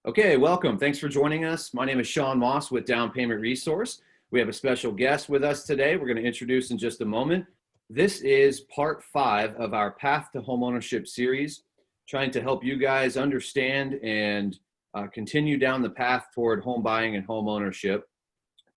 Okay, welcome. Thanks for joining us. My name is Sean Moss with Down Payment Resource. We have a special guest with us today. We're going to introduce in just a moment. This is part 5 of our Path to Homeownership series, trying to help you guys understand and continue down the path toward home buying and home ownership.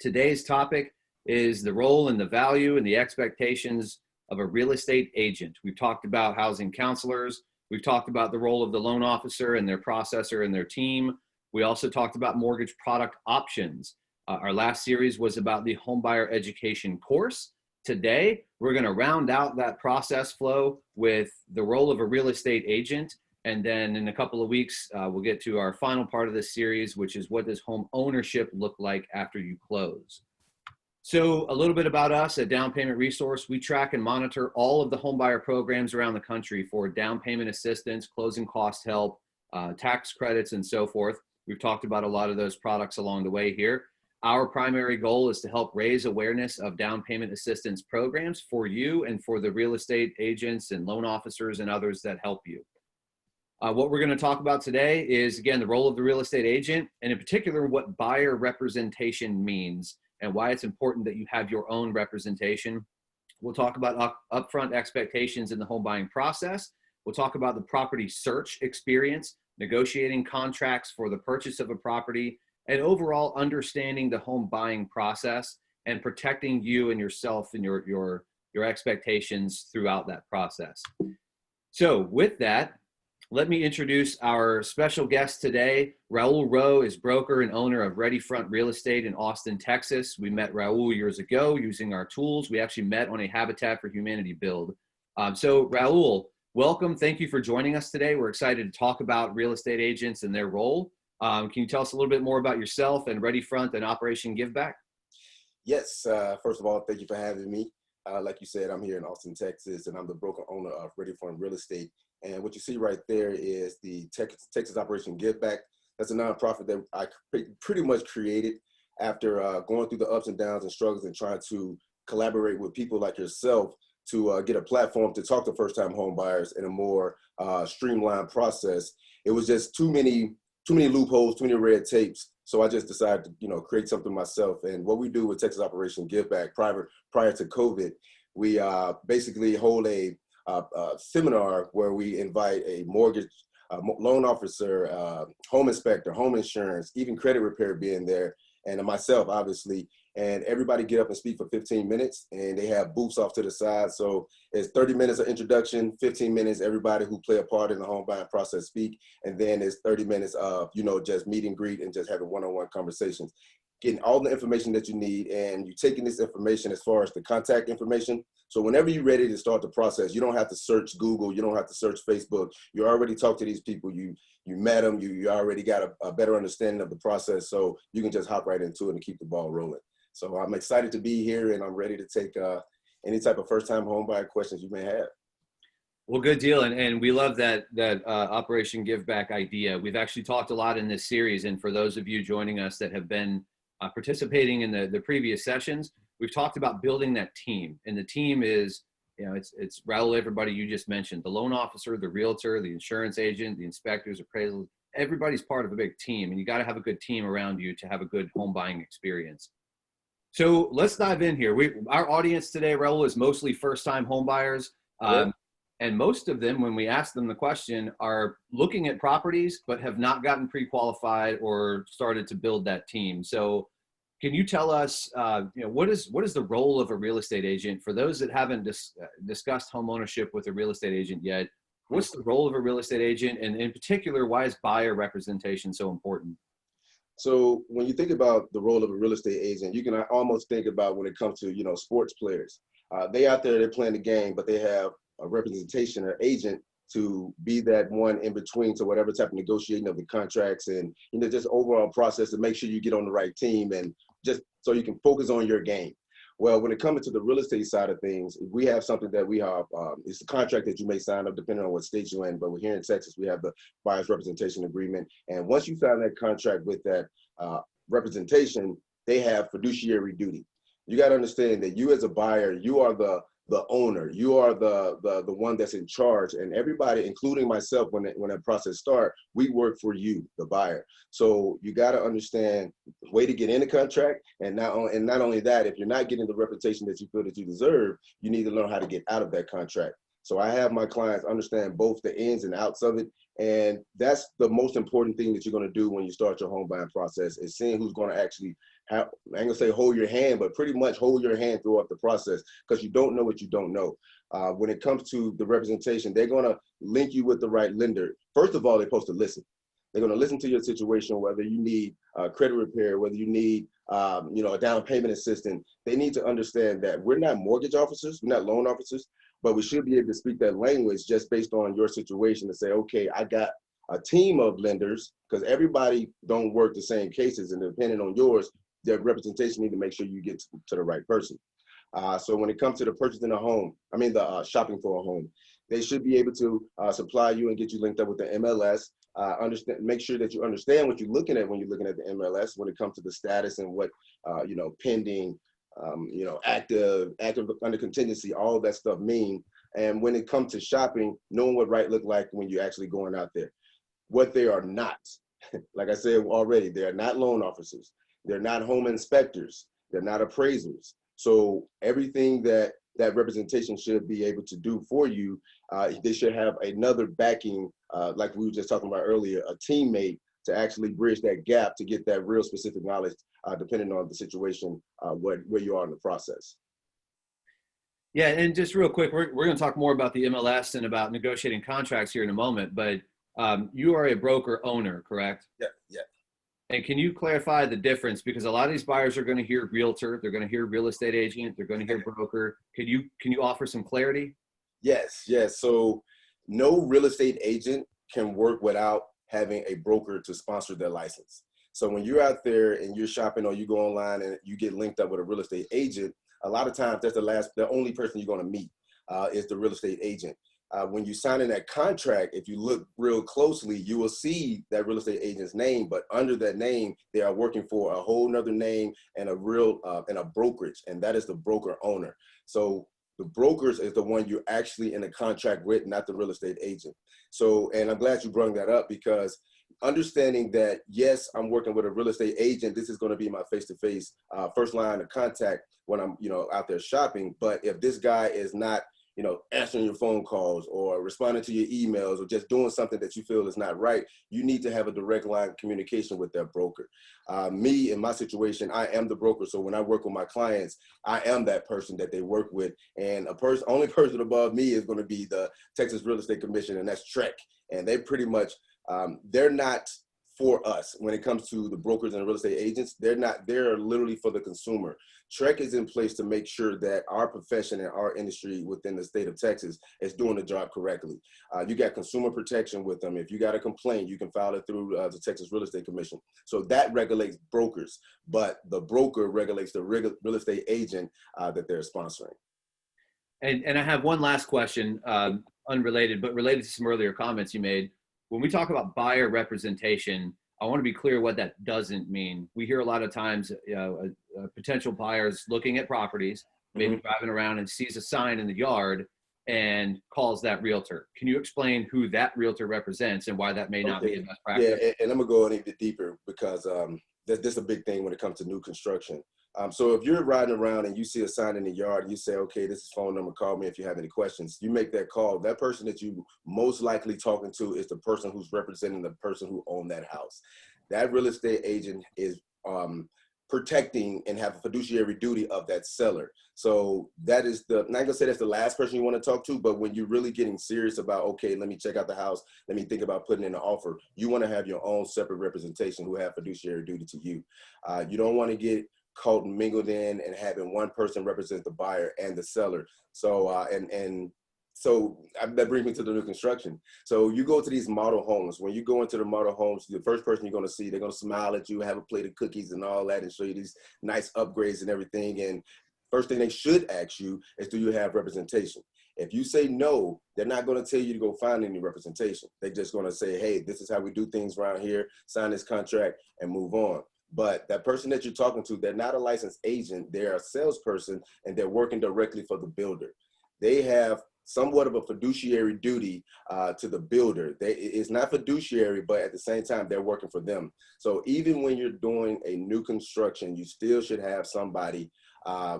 Today's topic is the role and the value and the expectations of a real estate agent. We've talked about housing counselors. We've talked about the role of the loan officer and their processor and their team. We also talked about mortgage product options. Our last series was about the homebuyer education course. Today, we're going to round out that process flow with the role of a real estate agent. And then in a couple of weeks, we'll get to our final part of this series, which is what does home ownership look like after you close? So a little bit about us at Down Payment Resource. We track and monitor all of the homebuyer programs around the country for down payment assistance, closing cost help, tax credits, and so forth. We've talked about a lot of those products along the way here. Our primary goal is to help raise awareness of down payment assistance programs for you and for the real estate agents and loan officers and others that help you. What we're going to talk about today is, again, the role of the real estate agent, and in particular, what buyer representation means and why it's important that you have your own representation. We'll talk about upfront expectations in the home buying process. We'll talk about the property search experience, negotiating contracts for the purchase of a property, and overall understanding the home buying process and protecting you and yourself and your expectations throughout that process. So with that, let me introduce our special guest today. Raoul Rowe is broker and owner of REPARING Real Estate in Austin, Texas. We met Raoul years ago using our tools. We actually met on a Habitat for Humanity build. So Raoul, welcome. Thank you for joining us today. We're excited to talk about real estate agents and their role. Can you tell us a little bit more about yourself and REPARING and Operation Giveback? Yes, first of all, thank you for having me. Like you said, I'm here in Austin, Texas, and I'm the broker owner of REPARING Real Estate. And what you see right there is the Texas Operation Giveback. That's a nonprofit that I pretty much created after going through the ups and downs and struggles and trying to collaborate with people like yourself to get a platform to talk to first-time home buyers in a more streamlined process. It was just too many loopholes, too many red tapes. So I just decided to, create something myself. And what we do with Texas Operation Giveback prior to COVID, we basically hold a seminar where we invite a mortgage loan officer, home inspector, home insurance, even credit repair being there, and myself, obviously. And everybody get up and speak for 15 minutes, and they have booths off to the side. So it's 30 minutes of introduction, 15 minutes, everybody who play a part in the home buying process speak, and then it's 30 minutes of, just meet and greet and just having one-on-one conversations. Getting all the information that you need, and you taking this information as far as the contact information. So whenever you're ready to start the process, you don't have to search Google, you don't have to search Facebook. You already talked to these people, you met them, you already got a better understanding of the process, so you can just hop right into it and keep the ball rolling. So I'm excited to be here, and I'm ready to take any type of first-time home buyer questions you may have. Well, good deal. And we love that Operation Giveback idea. We've actually talked a lot in this series, and for those of you joining us that have been participating in the previous sessions, we've talked about building that team. And the team is, it's Raoul, everybody you just mentioned, the loan officer, the realtor, the insurance agent, the inspectors, appraisals. Everybody's part of a big team, and you got to have a good team around you to have a good home buying experience. So let's dive in here. Our audience today, Raoul, is mostly first-time home buyers. And most of them, when we ask them the question, are looking at properties, but have not gotten pre-qualified or started to build that team. So can you tell us, what is the role of a real estate agent? For those that haven't discussed home ownership with a real estate agent yet, what's the role of a real estate agent? And in particular, why is buyer representation so important? So when you think about the role of a real estate agent, you can almost think about when it comes to, sports players. They out there, they're playing the game, but they have a representation or agent to be that one in between to whatever type of negotiating of the contracts and, just overall process to make sure you get on the right team and just so you can focus on your game. Well, when it comes to the real estate side of things, we have something that we have, it's a contract that you may sign up depending on what state you're in, but we're here in Texas, we have the buyer's representation agreement. And once you sign that contract with that representation, they have fiduciary duty. You got to understand that you as a buyer, you are the the owner. You are the one that's in charge, and everybody, including myself, when that process starts, we work for you, the buyer. So you got to understand the way to get in the contract, and not only that, if you're not getting the reputation that you feel that you deserve, you need to learn how to get out of that contract. So I have my clients understand both the ins and outs of it. And that's the most important thing that you're going to do when you start your home buying process, is seeing who's going to actually have, I ain't going to say hold your hand, but pretty much hold your hand throughout the process, because you don't know what you don't know. When it comes to the representation, they're going to link you with the right lender. First of all, they're supposed to listen. They're going to listen to your situation, whether you need credit repair, whether you need a down payment assistance. They need to understand that we're not mortgage officers, we're not loan officers, but we should be able to speak that language just based on your situation to say, okay, I got a team of lenders, because everybody don't work the same cases, and depending on yours, their representation need to make sure you get to the right person. So when it comes to the purchasing a home, the shopping for a home, they should be able to supply you and get you linked up with the MLS. Make sure that you understand what you're looking at when you're looking at the MLS, when it comes to the status and what, pending, active under contingency, all that stuff mean. And when it comes to shopping, knowing what right look like when you're actually going out there. What they are not, like I said already, they are not loan officers. They're not home inspectors. They're not appraisers. So everything that representation should be able to do for you, they should have another backing, like we were just talking about earlier, a teammate to actually bridge that gap to get that real specific knowledge, depending on the situation, where you are in the process. Yeah, and just real quick, we're going to talk more about the MLS and about negotiating contracts here in a moment, but you are a broker owner, correct? Yeah, yeah. And can you clarify the difference? Because a lot of these buyers are going to hear realtor, they're going to hear real estate agent, they're going to hear broker. Can you offer some clarity? Yes. So no real estate agent can work without having a broker to sponsor their license. So when you're out there and you're shopping, or you go online and you get linked up with a real estate agent, a lot of times that's the only person you're going to meet is the real estate agent. When you sign in that contract, if you look real closely, you will see that real estate agent's name, but under that name, they are working for a whole nother name and a brokerage, and that is the broker owner. So the brokers is the one you're actually in a contract with, not the real estate agent. So, and I'm glad you brought that up, because understanding that, yes, I'm working with a real estate agent, this is going to be my face-to-face first line of contact when I'm, out there shopping. But if this guy is not, answering your phone calls or responding to your emails or just doing something that you feel is not right, you need to have a direct line of communication with that broker. Me, in my situation, I am the broker. So when I work with my clients, I am that person that they work with. And only person above me is going to be the Texas Real Estate Commission, and that's TREC. And they pretty much, they're not for us when it comes to the brokers and real estate agents. They're literally for the consumer. TREC is in place to make sure that our profession and our industry within the state of Texas is doing the job correctly. You got consumer protection with them. If you got a complaint, you can file it through the Texas Real Estate Commission. So that regulates brokers, but the broker regulates the real estate agent that they're sponsoring. And I have one last question, unrelated, but related to some earlier comments you made. When we talk about buyer representation, I want to be clear what that doesn't mean. We hear a lot of times potential buyers looking at properties, maybe driving around and sees a sign in the yard and calls that realtor. Can you explain who that realtor represents and why that may not be a best practice? Yeah, and I'm going to go a little bit deeper, because that's a big thing when it comes to new construction. So if you're riding around and you see a sign in the yard and you say, okay, this is phone number, call me if you have any questions, you make that call. That person that you most likely talking to is the person who's representing the person who owned that house. That real estate agent is protecting and have a fiduciary duty of that seller. So that is I'm not gonna say that's the last person you want to talk to, but when you're really getting serious about, okay, let me check out the house, let me think about putting in an offer, you want to have your own separate representation who have fiduciary duty to you. You don't want to get caught and mingled in and having one person represent the buyer and the seller. So so that brings me to the new construction. So you go to these model homes. When you go into the model homes, the first person you're going to see, they're going to smile at you, have a plate of cookies and all that, and show you these nice upgrades and everything. And first thing they should ask you is, do you have representation? If you say no, they're not going to tell you to go find any representation. They're just going to say, hey, this is how we do things around here, sign this contract and move on. But that person that you're talking to, they're not a licensed agent. They're a salesperson, and they're working directly for the builder. they have somewhat of a fiduciary duty to the builder. It's not fiduciary, but at the same time, they're working for them. So even when you're doing a new construction, you still should have somebody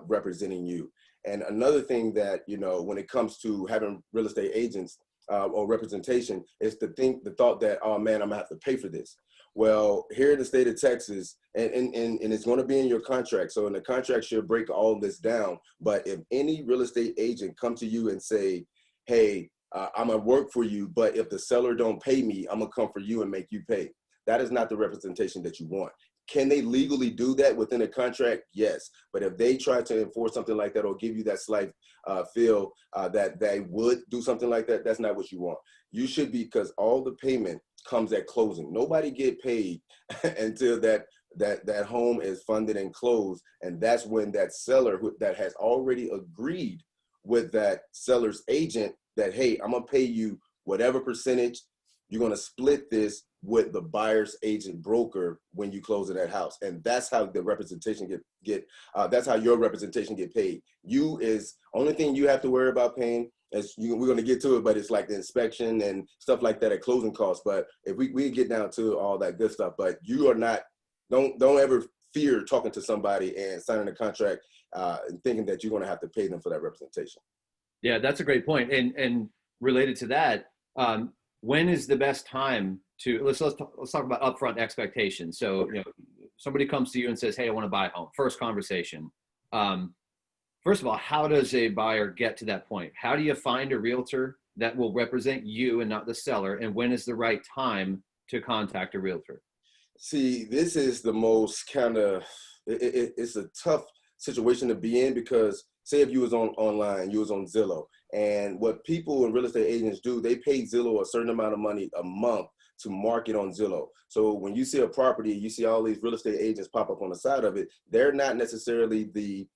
representing you. And another thing that, you know, when it comes to having real estate agents or representation, is the thought that, oh man, I'm gonna have to pay for this. Well, here in the state of Texas, and it's going to be in your contract. So in the contract should break all this down. But if any real estate agent come to you and say, hey, I'm gonna work for you, but if the seller don't pay me, I'm gonna come for you and make you pay. That is not the representation that you want. Can they legally do that within a contract? Yes. But if they try to enforce something like that or give you that slight feel that they would do something like that, that's not what you want. You should be, because all the payment comes at closing. Nobody get paid until that home is funded and closed. And that's when that seller that has already agreed with that seller's agent that, hey, I'm gonna pay you whatever percentage, you're gonna split this with the buyer's agent broker when you close in that house. And that's how the representation that's how your representation get paid. You is only thing you have to worry about paying, as we're going to get to it, but it's like the inspection and stuff like that at closing costs. But if we get down to all that good stuff, but you are not, don't ever fear talking to somebody and signing a contract and thinking that you're going to have to pay them for that representation. Yeah, that's a great point. And related to that, when is the best time to, let's talk about upfront expectations. So, you know, somebody comes to you and says, hey, I want to buy a home. First conversation. First of all, how does a buyer get to that point? How do you find a realtor that will represent you and not the seller? And when is the right time to contact a realtor? See, this is the most kind of, it's a tough situation to be in, because say if you was online, you was on Zillow, and what people and real estate agents do, they pay Zillow a certain amount of money a month to market on Zillow. So when you see a property, you see all these real estate agents pop up on the side of it. They're not necessarily the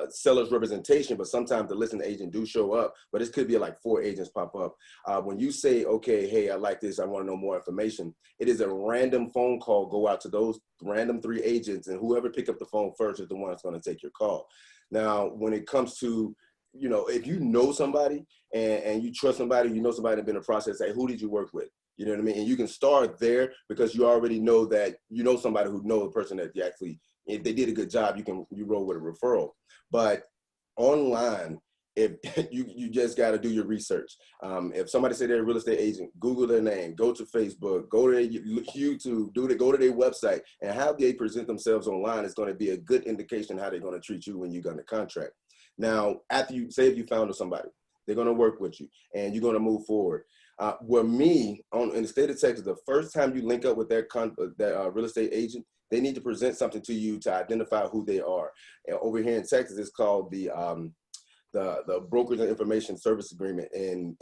seller's representation, but sometimes the listing agent do show up, but it could be like 4 agents pop up. When you say, okay, hey, I like this, I want to know more information, it is a random phone call go out to those random 3 agents, and whoever pick up the phone first is the one that's going to take your call. Now, when it comes to, you know, if you know somebody and you trust somebody, you know somebody that's been in the process, say, who did you work with? You know what I mean? And you can start there, because you already know that you know somebody who knows the person that you actually, if they did a good job, you roll with a referral. But online, if you just got to do your research. If somebody say they're a real estate agent, Google their name, go to Facebook, go to their YouTube, go to their website, and how they present themselves online is going to be a good indication how they're going to treat you when you got a contract. Now, after you say, if you found somebody, they're going to work with you and you're going to move forward. With me in the state of Texas, the first time you link up with that real estate agent, they need to present something to you to identify who they are. And over here in Texas, it's called the Brokers and Information Service Agreement, and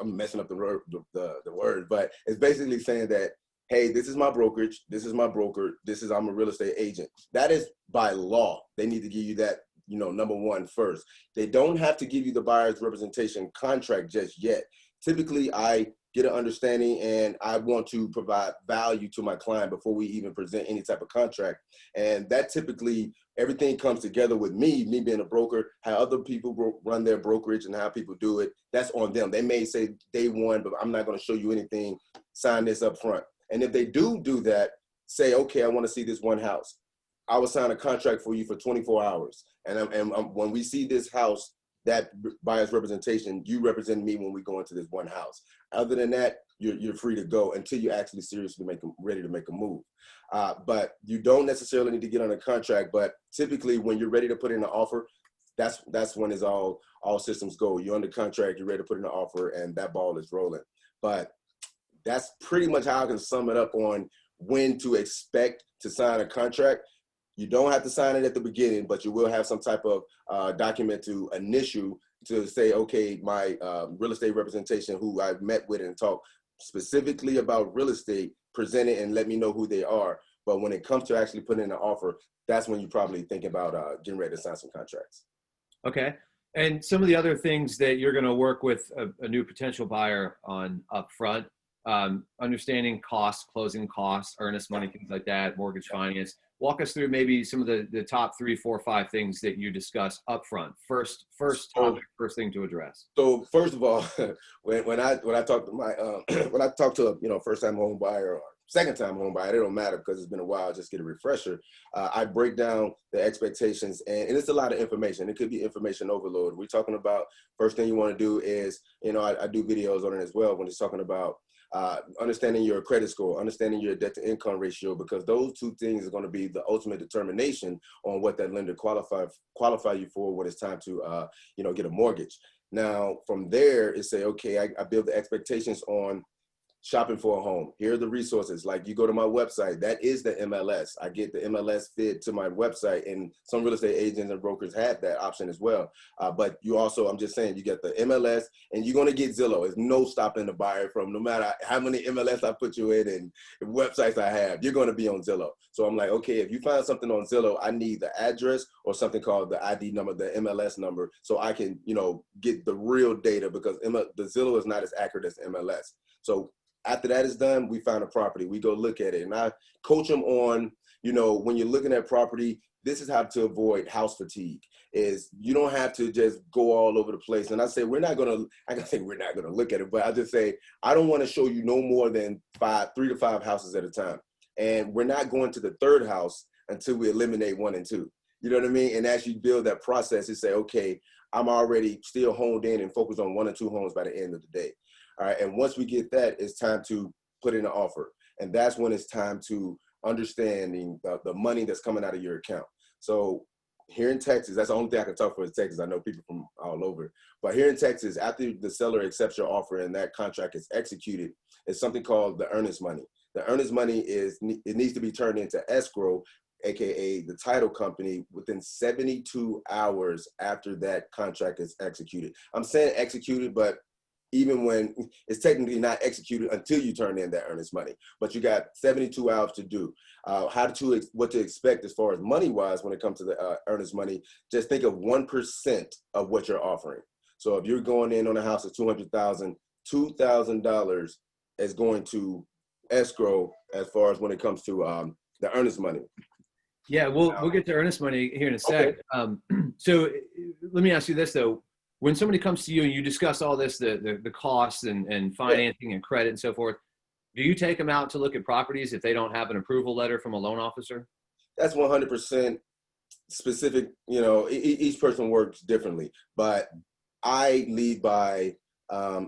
I'm messing up the word, but it's basically saying that, hey, this is my brokerage, this is my broker, I'm a real estate agent. That is by law. They need to give you that, you know, number one first. They don't have to give you the buyer's representation contract just yet. Typically, I get an understanding and I want to provide value to my client before we even present any type of contract. And that typically, everything comes together with me being a broker, how other people run their brokerage and how people do it. That's on them. They may say day one, but I'm not going to show you anything, sign this up front. And if they do that, say, okay, I want to see this one house. I will sign a contract for you for 24 hours. And when we see this house, that buyer's representation, you represent me when we go into this one house. Other than that, you're free to go until you actually seriously ready to make a move. But you don't necessarily need to get on a contract, but typically when you're ready to put in an offer, that's when it's all systems go. You're under contract, you're ready to put in an offer, and that ball is rolling. But that's pretty much how I can sum it up on when to expect to sign a contract. You don't have to sign it at the beginning, but you will have some type of document to initial to say, okay, my real estate representation who I've met with and talked specifically about real estate, present it and let me know who they are. But when it comes to actually putting in an offer, that's when you probably think about getting ready to sign some contracts. Okay. And some of the other things that you're going to work with a new potential buyer on upfront, understanding costs, closing costs, earnest money, things like that, mortgage finance. Walk us through maybe some of the top 3, 4, 5 things that you discussed up front. First topic, first thing to address. So first of all, when I talk to my when I talk to a first time home buyer or second time home buyer, it don't matter because it's been a while. Just get a refresher. I break down the expectations, and it's a lot of information. It could be information overload. We're talking about first thing you want to do is I do videos on it as well when it's talking about understanding your credit score, understanding your debt to income ratio, because those two things are going to be the ultimate determination on what that lender qualify you for when it's time to get a mortgage. Now from there, it's say, okay, I build the expectations on shopping for a home. Here are the resources. Like you go to my website, that is the MLS. I get the MLS fed to my website, and some real estate agents and brokers have that option as well. But you also, I'm just saying, you get the MLS, and you're gonna get Zillow. There's no stopping the buyer from, no matter how many MLS I put you in and websites I have, you're gonna be on Zillow. So I'm like, okay, if you find something on Zillow, I need the address or something called the ID number, the MLS number, so I can, get the real data, because the Zillow is not as accurate as MLS. So after that is done, we find a property, we go look at it. And I coach them on, when you're looking at property, this is how to avoid house fatigue. Is you don't have to just go all over the place. And I say, we're not going to look at it, but I just say, I don't want to show you no more than 3 to 5 houses at a time. And we're not going to the third house until we eliminate 1 and 2. You know what I mean? And as you build that process, you say, okay, I'm already still honed in and focused on 1 or 2 homes by the end of the day. All right, and once we get that, it's time to put in an offer. And that's when it's time to understanding the money that's coming out of your account. So here in Texas, that's the only thing I can talk for is Texas. I know people from all over. But here in Texas, after the seller accepts your offer and that contract is executed, it's something called the earnest money. The earnest money it needs to be turned into escrow, AKA the title company, within 72 hours after that contract is executed. I'm saying executed, but even when it's technically not executed until you turn in that earnest money. But you got 72 hours to do. What to expect as far as money-wise when it comes to the earnest money, just think of 1% of what you're offering. So if you're going in on a house of $200,000, $2,000 is going to escrow as far as when it comes to the earnest money. Yeah, we'll get to earnest money here in a sec. Okay. So let me ask you this, though. When somebody comes to you and you discuss all this, the costs and financing and credit and so forth, do you take them out to look at properties if they don't have an approval letter from a loan officer? That's 100% specific. Each person works differently, but I lead by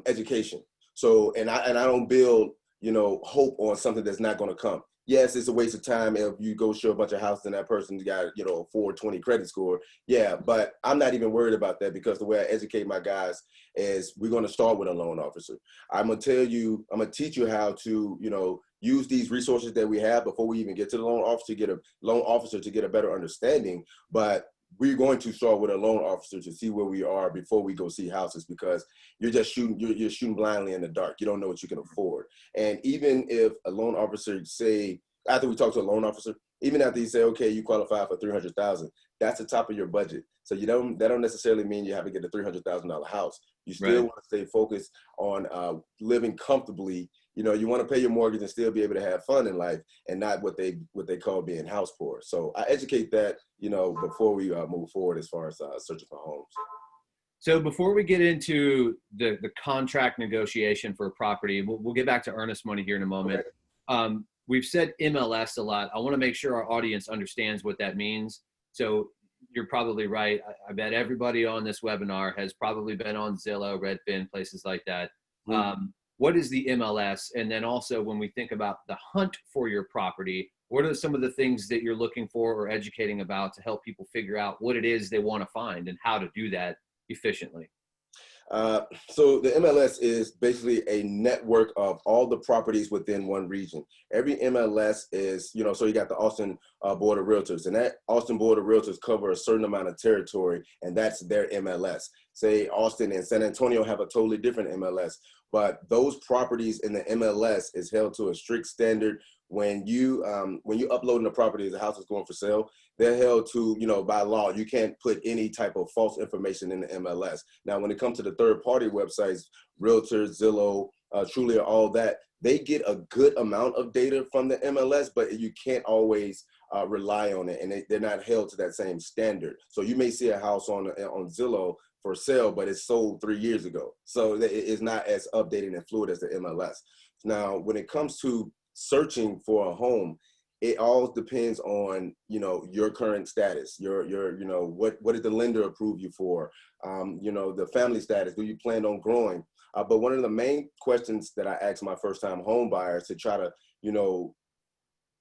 education. So, and I don't build, hope on something that's not going to come. Yes, it's a waste of time if you go show a bunch of houses and that person's got, a 420 credit score. Yeah, but I'm not even worried about that, because the way I educate my guys is we're going to start with a loan officer. I'm going to teach you how to, use these resources that we have before we even get to the loan officer to get a better understanding. But we're going to start with a loan officer to see where we are before we go see houses, because you're just shooting blindly in the dark. You don't know what you can afford. And even if a loan officer say, after we talk to a loan officer, even after you say, okay, you qualify for $300,000, that's the top of your budget. So that don't necessarily mean you have to get a $300,000 house. You still want to stay focused on living comfortably. You want to pay your mortgage and still be able to have fun in life, and not what they call being house poor. So I educate that, before we move forward as far as searching for homes. So before we get into the contract negotiation for a property, we'll get back to earnest money here in a moment. Okay. We've said MLS a lot. I want to make sure our audience understands what that means. So you're probably right. I bet everybody on this webinar has probably been on Zillow, Redfin, places like that. Mm-hmm. What is the MLS? And then also, when we think about the hunt for your property, what are some of the things that you're looking for or educating about to help people figure out what it is they want to find and how to do that efficiently? So the MLS is basically a network of all the properties within one region. Every MLS is, so you got the Austin Board of Realtors, and that Austin Board of Realtors cover a certain amount of territory, and that's their MLS. Say Austin and San Antonio have a totally different MLS, but those properties in the MLS is held to a strict standard. When you upload a property, the house is going for sale, they're held to, by law, you can't put any type of false information in the MLS. Now, when it comes to the third-party websites, Realtors, Zillow, Trulia, all that, they get a good amount of data from the MLS, but you can't always rely on it, and they're not held to that same standard. So you may see a house on Zillow for sale, but it's sold 3 years ago. So it's not as updated and fluid as the MLS. Now, when it comes to searching for a home, it all depends on, you know, your current status, your you know, what did the lender approve you for, you know, the family status, do you plan on growing? But one of the main questions that I ask my first time home buyers to try to, you know,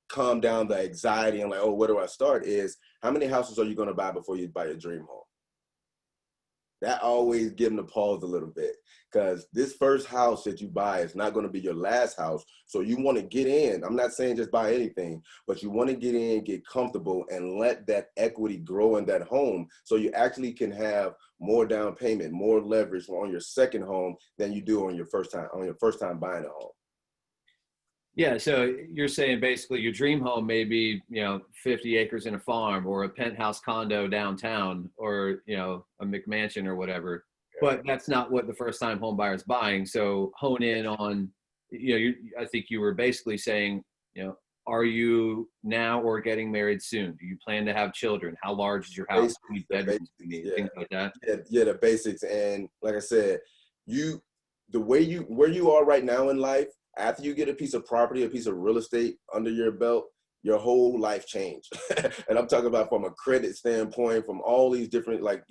calm down the anxiety and like, oh, where do I start, is how many houses are you going to buy before you buy your dream home? That always give them to pause a little bit, because this first house that you buy is not going to be your last house. So you want to get in. I'm not saying just buy anything, but you want to get in, get comfortable, and let that equity grow in that home, so you actually can have more down payment, more leverage on your second home than you do on your first time buying a home. Yeah, so you're saying basically your dream home may be, you know, 50 acres in a farm, or a penthouse condo downtown, or, you know, a McMansion or whatever. But that's not what the first time home buyer is buying. So hone in on, you know, I think you were basically saying, you know, are you now or getting married soon? Do you plan to have children? How large is your house? How many bedrooms do you need? Yeah. Things like that. Yeah, the basics. And like I said, where you are right now in life, after you get a piece of property, a piece of real estate under your belt, your whole life changed. And I'm talking about from a credit standpoint, from all these different, like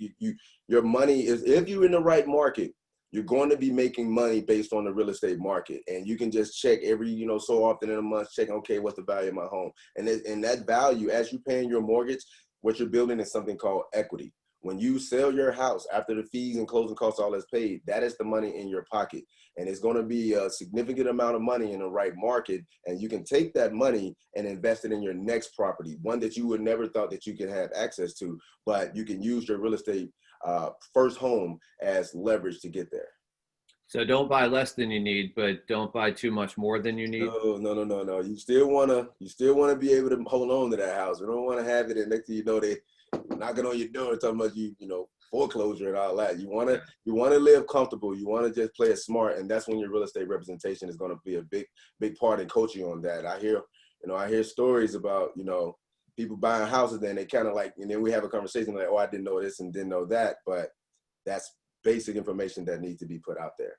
your money is, if you're in the right market, you're going to be making money based on the real estate market. And you can just check every, you know, so often in a month, check, okay, what's the value of my home? And that value, as you're paying your mortgage, what you're building is something called equity. When you sell your house after the fees and closing costs, all that's paid, that is the money in your pocket. And it's going to be a significant amount of money in the right market. And you can take that money and invest it in your next property, one that you would never thought that you could have access to, but you can use your real estate first home as leverage to get there. So don't buy less than you need, but don't buy too much more than you need. No. You still wanna be able to hold on to that house. You don't want to have it, and next thing you know, they knocking on your door talking about you know, foreclosure and all that. You wanna live comfortable. You wanna just play it smart, and that's when your real estate representation is gonna be a big part in coaching on that. I hear stories about, you know, people buying houses, then they kind of like, and then we have a conversation like, oh, I didn't know this and didn't know that, but that's basic information that needs to be put out there.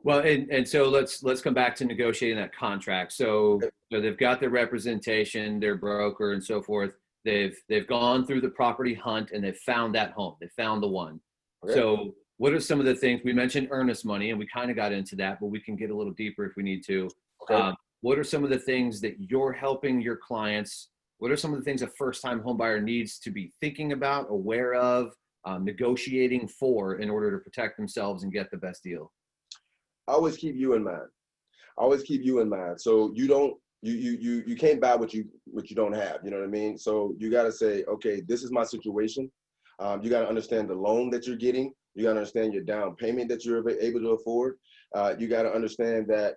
Well, and so let's come back to negotiating that contract. So they've got their representation, their broker, and so forth. They've gone through the property hunt and they've found that home. They found the one. Okay. So what are some of the things we mentioned? Earnest money, and we kind of got into that, but we can get a little deeper if we need to. Okay. What are some of the things that you're helping your clients? What are some of the things a first-time homebuyer needs to be thinking about, aware of, negotiating for, in order to protect themselves and get the best deal? Always keep you in mind. Always keep you in mind. So you can't buy what you don't have. You know what I mean? So you got to say, okay, this is my situation. You got to understand the loan that you're getting. You got to understand your down payment that you're able to afford. You got to understand that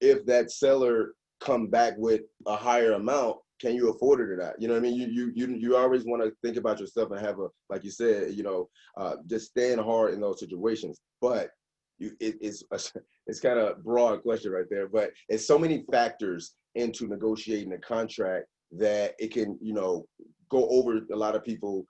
if that seller come back with a higher amount, can you afford it or not? You know what I mean? You always want to think about yourself and have a, like you said, you know, just stand hard in those situations. But it's kind of a broad question right there, but it's so many factors into negotiating a contract that it can, you know, go over a lot of people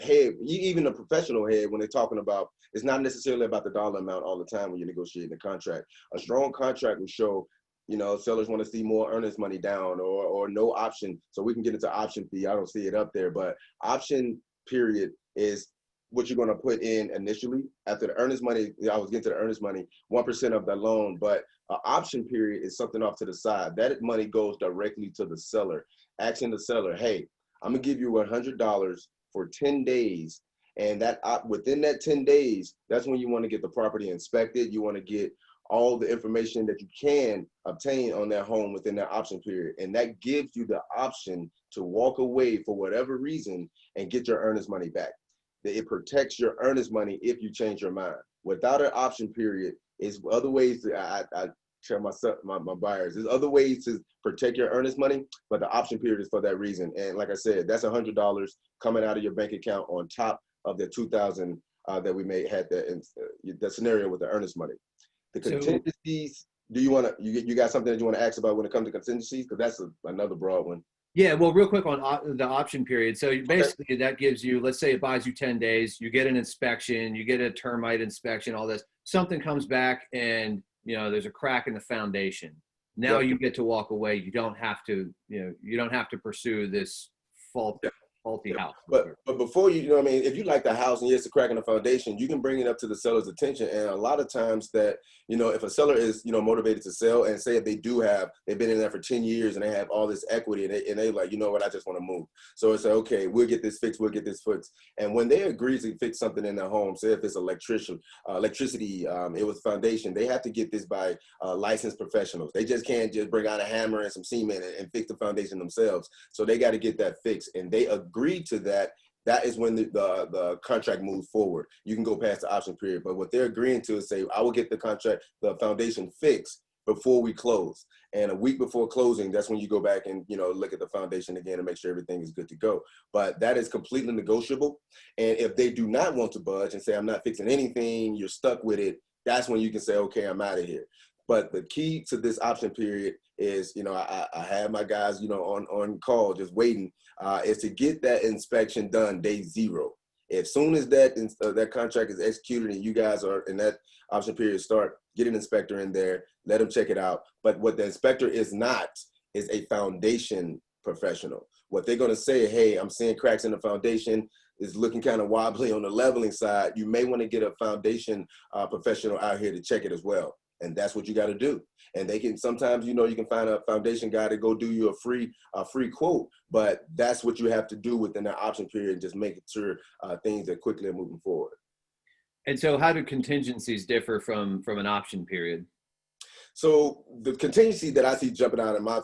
head, even a professional head, when they're talking about, it's not necessarily about the dollar amount all the time when you're negotiating a contract. A strong contract will show, you know, sellers want to see more earnest money down or no option. So we can get into option fee. I don't see it up there, but option period is what you're going to put in initially. After the earnest money, I was getting to the earnest money, 1% of the loan, but an option period is something off to the side. That money goes directly to the seller, asking the seller, hey, I'm going to give you $100 for 10 days. And that within that 10 days, that's when you want to get the property inspected. You want to get all the information that you can obtain on that home within that option period. And that gives you the option to walk away for whatever reason and get your earnest money back. It protects your earnest money if you change your mind. Without an option period, is other ways to, I tell my buyers, there's other ways to protect your earnest money, but the option period is for that reason. And like I said, that's $100 coming out of your bank account on top of the $2,000 that we had the scenario with the earnest money. The So contingencies, do you want to, you got something that you want to ask about when it comes to contingencies? Because that's another broad one. yeah, well, real quick on the option period. So Okay. basically, that gives you, let's say it buys you 10 days, you get an inspection, you get a termite inspection, all this. Something comes back and, there's a crack in the foundation. Now Yep. you get to walk away. You don't have to, you don't have to pursue this faulty Yeah. house. But before you know what I mean, if you like the house and it's a crack in the foundation, you can bring it up to the seller's attention. And a lot of times that, if a seller is, motivated to sell, and say if they've been in there for 10 years and they have all this equity, and they like, you know what, I just want to move. So it's like, okay, we'll get this fixed, we'll get this fixed. And when they agree to fix something in their home, say if it's electricity, it was foundation, they have to get this by licensed professionals. They just can't just bring out a hammer and some cement and fix the foundation themselves. So they got to get that fixed, and they agree to that. That is when the contract moves forward. You can go past the option period, but what they're agreeing to is say, I will get the foundation fixed before we close. And a week before closing, that's when you go back and, look at the foundation again and make sure everything is good to go. But that is completely negotiable. And if they do not want to budge and say, I'm not fixing anything, you're stuck with it, that's when you can say, okay, I'm out of here. But the key to this option period is, I have my guys, on call, just waiting, is to get that inspection done day zero. As soon as that contract is executed and you guys are in that option period start, get an inspector in there, let them check it out. But what the inspector is not is a foundation professional. What they're going to say, hey, I'm seeing cracks in the foundation, is looking kind of wobbly on the leveling side. You may want to get a foundation professional out here to check it as well. And that's what you got to do. And they can sometimes, you can find a foundation guy to go do you a free quote, but that's what you have to do within that option period, and just making sure things are quickly moving forward. And so how do contingencies differ from an option period? So the contingency that I see jumping out of my,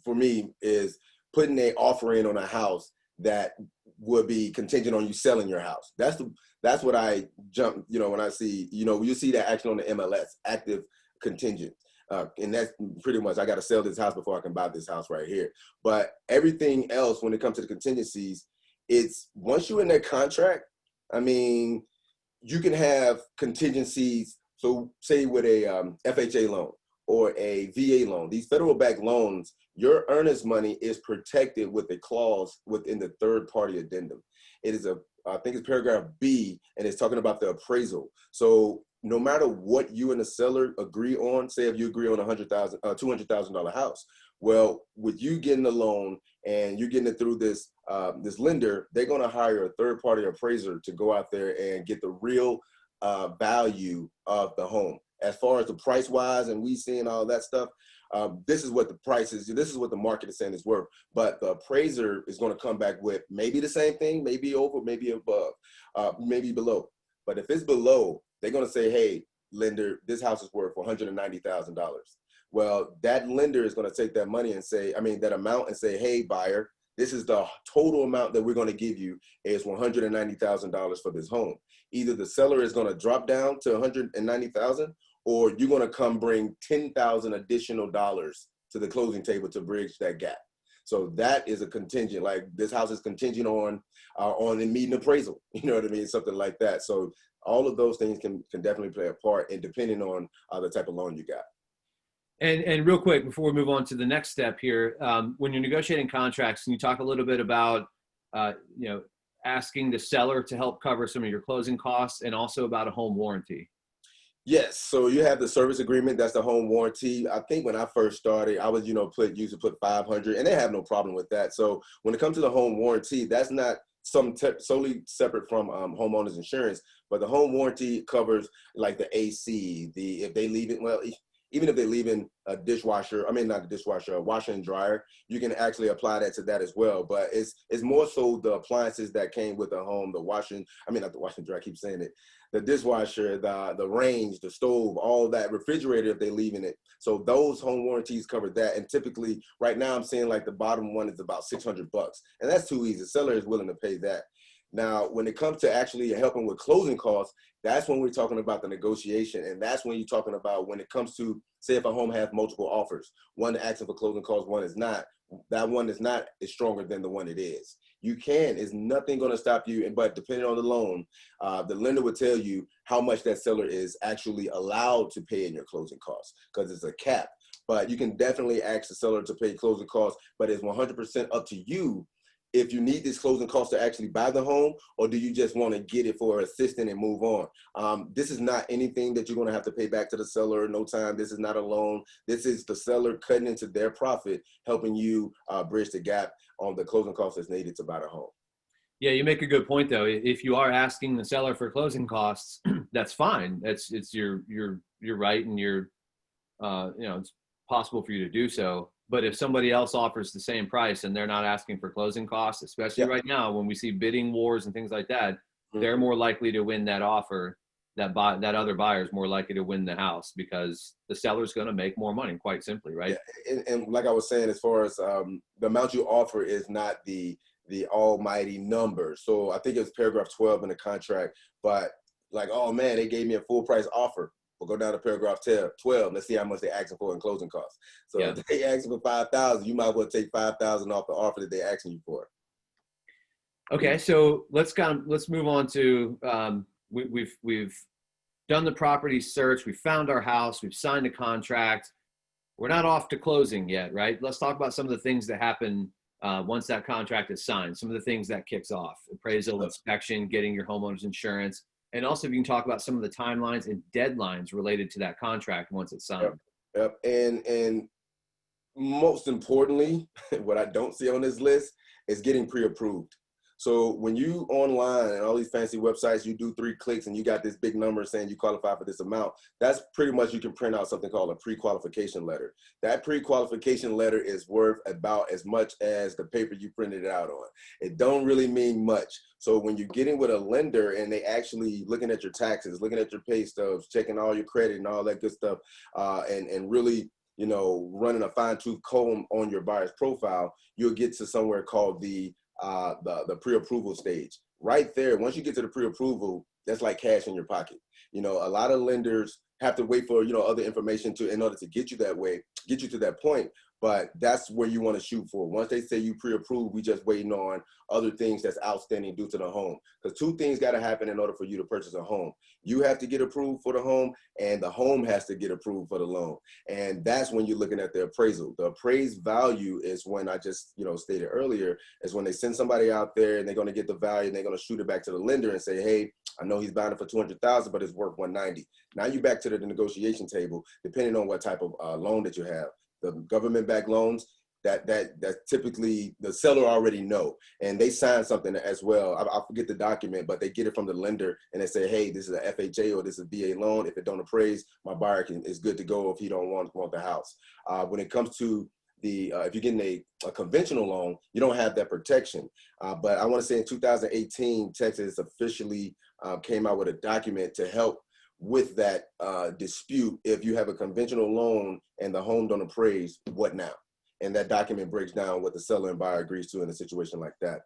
for me, is putting an offer in on a house that would be contingent on you selling your house. That's what I jump, when I see, you see that action on the MLS, active contingent. And that's pretty much, I got to sell this house before I can buy this house right here. But everything else, when it comes to the contingencies, it's once you're in that contract, I mean, you can have contingencies. So say with a FHA loan or a VA loan, these federal backed loans, your earnest money is protected with a clause within the third party addendum. It is I think it's paragraph B, and it's talking about the appraisal. So no matter what you and the seller agree on, say if you agree on a $200,000 house, well, with you getting the loan and you're getting it through this lender, they're going to hire a third party appraiser to go out there and get the real value of the home. As far as the price wise, and we seeing all that stuff, this is what the price is. This is what the market is saying is worth. But the appraiser is going to come back with maybe the same thing, maybe over, maybe above, maybe below. But if it's below, they're going to say, hey, lender, this house is worth $190,000. Well, that lender is going to take that money and say, that amount, and say, hey, buyer, this is the total amount that we're going to give you is $190,000 for this home. Either the seller is going to drop down to $190,000, or you're going to come bring $10,000 additional dollars to the closing table to bridge that gap. So that is a contingent, like this house is contingent on the meeting appraisal, you know what I mean? Something like that. So all of those things can definitely play a part, and depending on the type of loan you got. And real quick, before we move on to the next step here, when you're negotiating contracts, can you talk a little bit about, asking the seller to help cover some of your closing costs, and also about a home warranty? Yes, so you have the service agreement. That's the home warranty. I think when I first started, I was, usually put 500, and they have no problem with that. So when it comes to the home warranty, that's not solely separate from homeowners insurance, but the home warranty covers like the AC, if they leave it, well, even if they leave in a dishwasher, not the dishwasher, a washer and dryer, you can actually apply that to that as well. But it's more so the appliances that came with the home, not the washing dryer, I keep saying it, the dishwasher, the range, the stove, all that, refrigerator if they leave in it. So those home warranties cover that. And typically right now I'm seeing like the bottom one is about $600, and that's too easy. The seller is willing to pay that. Now, when it comes to actually helping with closing costs, that's when we're talking about the negotiation. And that's when you're talking about when it comes to, say, if a home has multiple offers, one asking for closing costs, one is not, that one is not is stronger than the one it is. You can, is nothing going to stop you. But depending on the loan, the lender would tell you how much that seller is actually allowed to pay in your closing costs, because it's a cap. But you can definitely ask the seller to pay closing costs, but it's 100% up to you if you need this closing cost to actually buy the home, or do you just want to get it for assistant and move on? This is not anything that you're going to have to pay back to the seller in no time. This is not a loan. This is the seller cutting into their profit, helping you bridge the gap on the closing costs that's needed to buy the home. Yeah, you make a good point though. If you are asking the seller for closing costs, that's fine. It's your right, and it's possible for you to do so. But if somebody else offers the same price and they're not asking for closing costs, especially right now when we see bidding wars and things like that, they're more likely to win that offer. That other buyer is more likely to win the house because the seller's going to make more money, quite simply, right? Yeah. And like I was saying, as far as the amount you offer is not the almighty number. So I think it was paragraph 12 in the contract, but like, oh man, they gave me a full price offer. We'll go down to paragraph 12. Let's see how much they're asking for in closing costs. So if they asking for $5,000, you might as well take $5,000 off the offer that they're asking you for. Okay, so let's move on to we've done the property search, we found our house, we've signed a contract. We're not off to closing yet, right? Let's talk about some of the things that happen once that contract is signed. Some of the things that kicks off: appraisal, inspection, getting your homeowner's insurance. And also, if you can talk about some of the timelines and deadlines related to that contract once it's signed. Yep. And most importantly, what I don't see on this list is getting pre-approved. So when you online and all these fancy websites, you do 3 clicks and you got this big number saying you qualify for this amount, that's pretty much, you can print out something called a pre-qualification letter. That pre-qualification letter is worth about as much as the paper you printed it out on. It don't really mean much. So when you're getting with a lender and they actually looking at your taxes, looking at your pay stubs, checking all your credit and all that good stuff, and really, running a fine-tooth comb on your buyer's profile, you'll get to somewhere called the pre-approval stage. Right there, once you get to the pre-approval, that's like cash in your pocket. A lot of lenders have to wait for other information in order to get you to that point. But that's where you want to shoot for. Once they say you pre-approved, we just waiting on other things that's outstanding due to the home. Because 2 things got to happen in order for you to purchase a home. You have to get approved for the home, and the home has to get approved for the loan. And that's when you're looking at the appraisal. The appraised value is when I just stated earlier, is when they send somebody out there and they're going to get the value and they're going to shoot it back to the lender and say, hey, I know he's buying it for $200,000, but it's worth $190. Now you're back to the negotiation table, depending on what type of loan that you have. The government-backed loans, that typically the seller already know, and they sign something as well. I forget the document, but they get it from the lender and they say, hey, this is a FHA or this is a VA loan. If it don't appraise, my buyer is good to go if he don't want the house. When it comes to if you're getting a conventional loan, you don't have that protection. But I want to say in 2018, Texas officially came out with a document to help with that dispute. If you have a conventional loan and the home don't appraise, what now? And that document breaks down what the seller and buyer agrees to in a situation like that.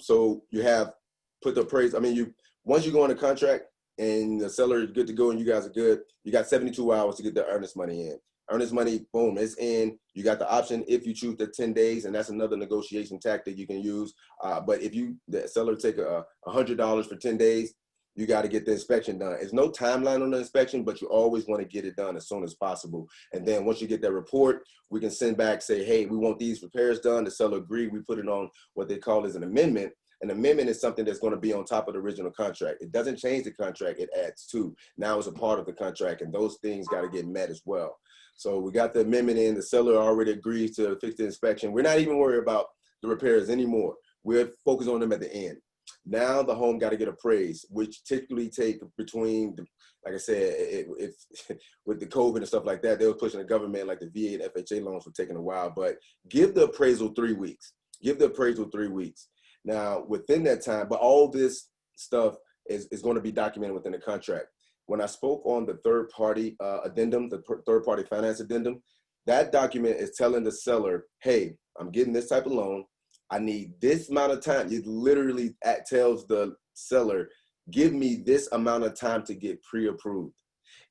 So you have put the appraise. Once you go on a contract and the seller is good to go and you guys are good, you got 72 hours to get the earnest money in. Earnest money, boom, it's in. You got the option if you choose the 10 days, and that's another negotiation tactic you can use. But if the seller take $100 for 10 days, you got to get the inspection done. There's no timeline on the inspection, but you always want to get it done as soon as possible. And then once you get that report, we can send back, say, hey, we want these repairs done. The seller agreed. We put it on what they call as an amendment. An amendment is something that's going to be on top of the original contract. It doesn't change the contract. It adds to. Now it's a part of the contract, and those things got to get met as well. So we got the amendment in. The seller already agrees to fix the inspection. We're not even worried about the repairs anymore. We're focused on them at the end. Now the home got to get appraised, which typically take between, like I said, with the COVID and stuff like that, they were pushing the government, like the VA and FHA loans were taking a while, but give the appraisal 3 weeks. Give the appraisal 3 weeks. Now, within that time, but all this stuff is going to be documented within the contract. When I spoke on the third-party addendum, the third-party finance addendum, that document is telling the seller, hey, I'm getting this type of loan. I need this amount of time. It literally tells the seller, give me this amount of time to get pre-approved.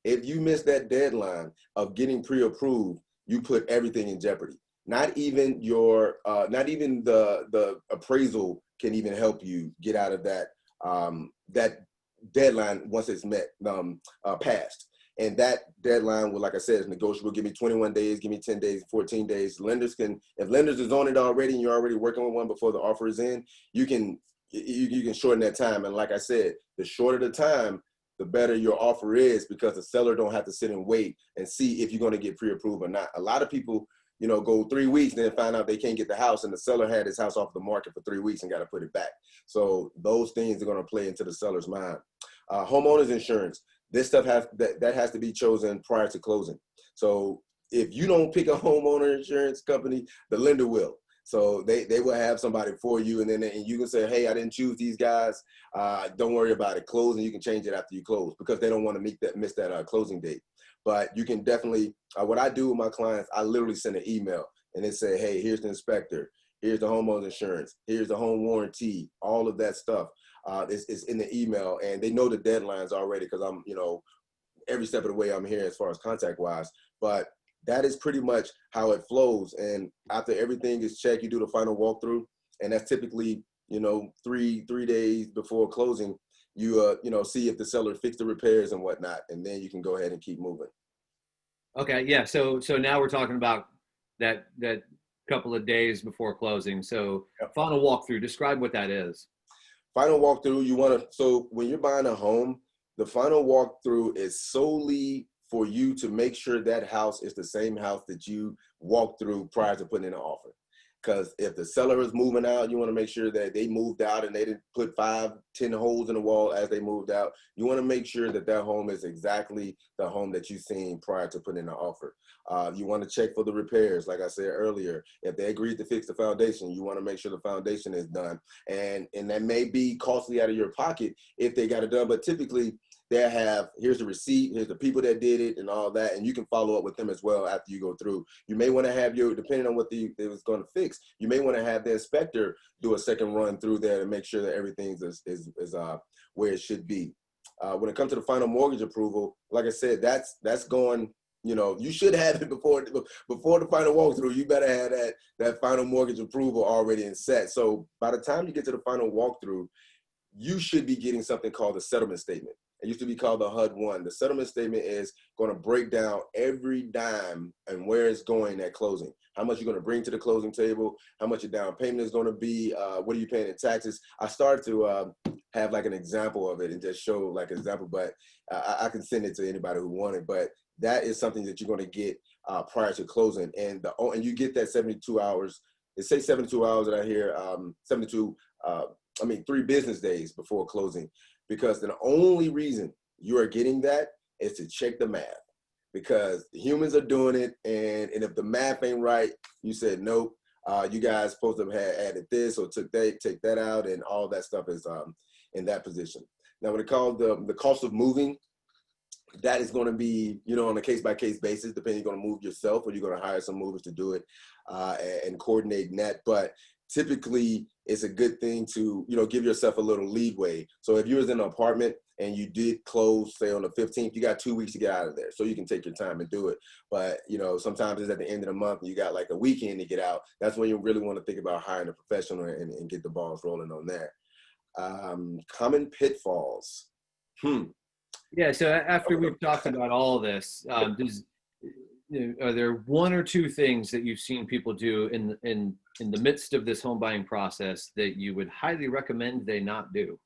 If you miss that deadline of getting pre-approved, you put everything in jeopardy. Not even the appraisal can even help you get out of that that deadline once it's passed. And that deadline will, like I said, is negotiable. Give me 21 days, give me 10 days, 14 days. Lenders can, if lenders is on it already and you're already working with one before the offer is in, you can shorten that time. And like I said, the shorter the time, the better your offer is, because the seller don't have to sit and wait and see if you're going to get pre-approved or not. A lot of people, go 3 weeks and then find out they can't get the house, and the seller had his house off the market for 3 weeks and got to put it back. So those things are going to play into the seller's mind. Homeowners insurance. This stuff that has to be chosen prior to closing. So if you don't pick a homeowner insurance company, the lender will. So they will have somebody for you, and then you can say, hey, I didn't choose these guys. Don't worry about it. Close, and you can change it after you close, because they don't want to miss that closing date. But you can definitely, what I do with my clients, I literally send an email and they say, hey, here's the inspector, here's the homeowner's insurance, here's the home warranty, all of that stuff. It's in the email, and they know the deadlines already, because I'm, every step of the way I'm here as far as contact wise. But that is pretty much how it flows. And after everything is checked, you do the final walkthrough, and that's typically, three days before closing. You see if the seller fixed the repairs and whatnot, and then you can go ahead and keep moving. Okay, yeah. So now we're talking about that couple of days before closing. So Yep. Final walkthrough. Describe what that is. Final walkthrough, so when you're buying a home, the final walkthrough is solely for you to make sure that house is the same house that you walked through prior to putting in an offer. Because if the seller is moving out, you want to make sure that they moved out and they didn't put 5, 10 holes in the wall as they moved out. You want to make sure that that home is exactly the home that you've seen prior to putting in an offer. You want to check for the repairs. Like I said earlier, if they agreed to fix the foundation, you want to make sure the foundation is done. And that may be costly out of your pocket if they got it done, but typically they have, here's the receipt, here's the people that did it and all that, and you can follow up with them as well after you go through. You may want to have depending on what they was going to fix, you may want to have the inspector do a second run through there to make sure that everything's is where it should be. When it comes to the final mortgage approval, like I said, that's going, you should have it before the final walkthrough. You better have that final mortgage approval already in set. So by the time you get to the final walkthrough, you should be getting something called the settlement statement. It used to be called the HUD-1. The settlement statement is going to break down every dime and where it's going at closing. How much you're going to bring to the closing table, how much your down payment is going to be, what are you paying in taxes. I started to have like an example of it and just show like an example, but I can send it to anybody who wants it. But that is something that you're going to get prior to closing. And you get that 72 hours. It says 72 hours that I hear, 3 business days before closing. Because the only reason you are getting that is to check the math, because humans are doing it. And if the math ain't right, you said, nope, you guys supposed to have added this or take that out, and all that stuff is in that position. Now, when it comes the cost of moving, that is going to be, on a case-by-case basis, depending you're going to move yourself or you're going to hire some movers to do it and coordinate that. But typically, it's a good thing to, give yourself a little leeway. So if you was in an apartment and you did close, say on the 15th, you got 2 weeks to get out of there. So you can take your time and do it. But, sometimes it's at the end of the month and you got like a weekend to get out. That's when you really want to think about hiring a professional and get the balls rolling on that. Common pitfalls. Yeah. So after we've talked about all this, are there one or two things that you've seen people do in the midst of this home buying process that you would highly recommend they not do?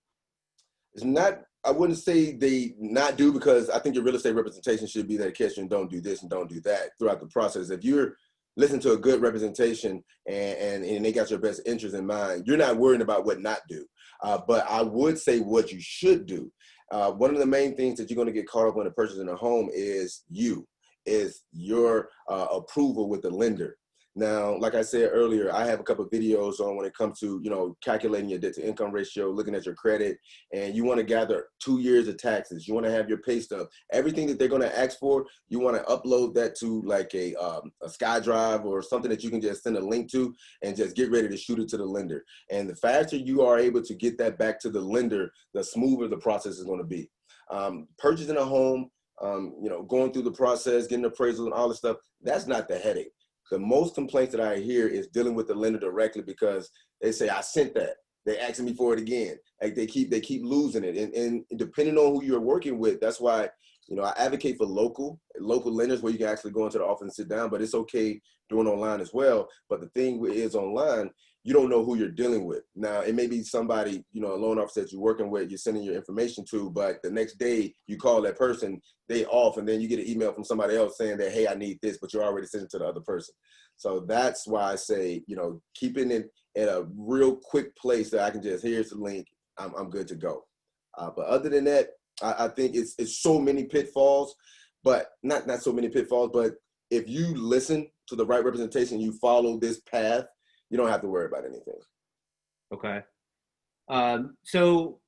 It's not, I wouldn't say they not do, because I think your real estate representation should be that catch and don't do this and don't do that throughout the process. If you're listening to a good representation and they got your best interest in mind, you're not worrying about what not do. But I would say what you should do. One of the main things that you're going to get caught up when purchasing a home is your approval with the lender. Now, like I said earlier, I have a couple of videos on when it comes to, calculating your debt to income ratio, looking at your credit, and you want to gather 2 years of taxes. You want to have your pay stub, everything that they're going to ask for. You want to upload that to like a SkyDrive or something that you can just send a link to and just get ready to shoot it to the lender. And the faster you are able to get that back to the lender, the smoother the process is going to be. Purchasing a home, going through the process, getting appraisals and all this stuff, that's not the headache. The most complaints that I hear is dealing with the lender directly because they say, I sent that. They asking me for it again. Like they keep losing it. And depending on who you're working with, that's why, I advocate for local lenders where you can actually go into the office and sit down, but it's okay doing online as well. But the thing is online, you don't know who you're dealing with. Now, it may be somebody, a loan officer that you're working with, you're sending your information to, but the next day you call that person, they off, and then you get an email from somebody else saying that, hey, I need this, but you're already sending it to the other person. So that's why I say, keeping it at a real quick place that I can just, here's the link, I'm good to go. But other than that, I think it's so many pitfalls, but not so many pitfalls, but if you listen to the right representation, you follow this path, you don't have to worry about anything. Okay. So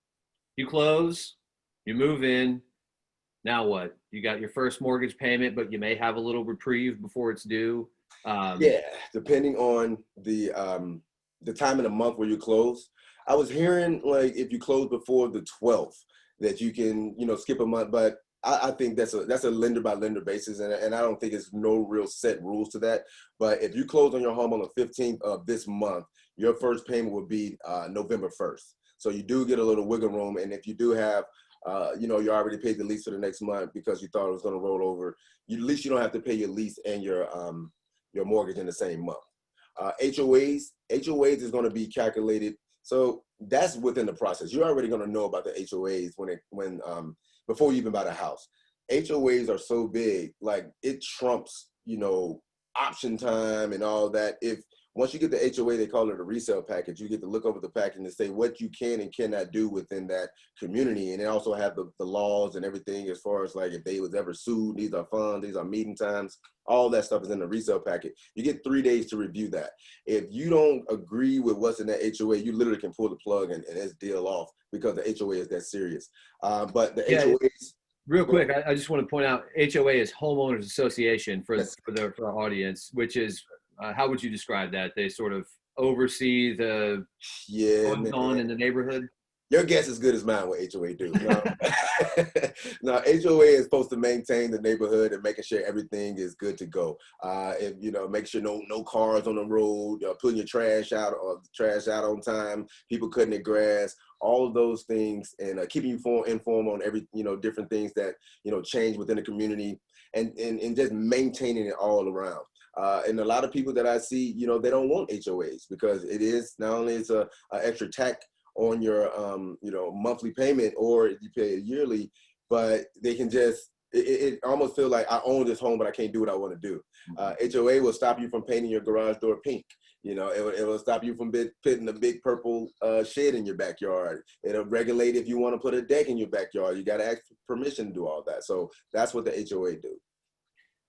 you close, you move in. Now what? You got your first mortgage payment, but you may have a little reprieve before it's due. Yeah, depending on the time of the month where you close. I was hearing like if you close before the 12th that you can, skip a month, but I think that's a lender by lender basis, and I don't think it's no real set rules to that. But if you close on your home on the 15th of this month, your first payment will be November 1st. So you do get a little wiggle room, and if you do have, you already paid the lease for the next month because you thought it was going to roll over, at least you don't have to pay your lease and your mortgage in the same month. HOAs is going to be calculated. So that's within the process. You're already going to know about the HOAs when before you even buy the house. HOAs are so big, like it trumps, option time and all that. If once you get the HOA, they call it a resale package. You get to look over the package and say what you can and cannot do within that community. And they also have the laws and everything as far as like if they was ever sued, these are funds, these are meeting times, all that stuff is in the resale packet. You get 3 days to review that. If you don't agree with what's in that HOA, you literally can pull the plug and it's deal off because the HOA is that serious. But the HOAs. Real quick, I just want to point out HOA is Homeowners Association for our audience, which is, how would you describe that? They sort of oversee the goings on in the neighborhood? Your guess is as good as mine what HOA do. Now, HOA is supposed to maintain the neighborhood and making sure everything is good to go. Make sure no cars on the road, putting your trash out on time, people cutting their grass, all of those things, and keeping you informed on every, different things that, change within the community and just maintaining it all around. And a lot of people that I see, they don't want HOAs because it is not only it's a extra tax on your monthly payment or you pay it yearly, but they can just it almost feel like I own this home but I can't do what I want to do. HOA will stop you from painting your garage door pink. It will stop you from putting a big purple shed in your backyard. It'll regulate if you want to put a deck in your backyard. You got to ask permission to do all that. So that's what the HOA do.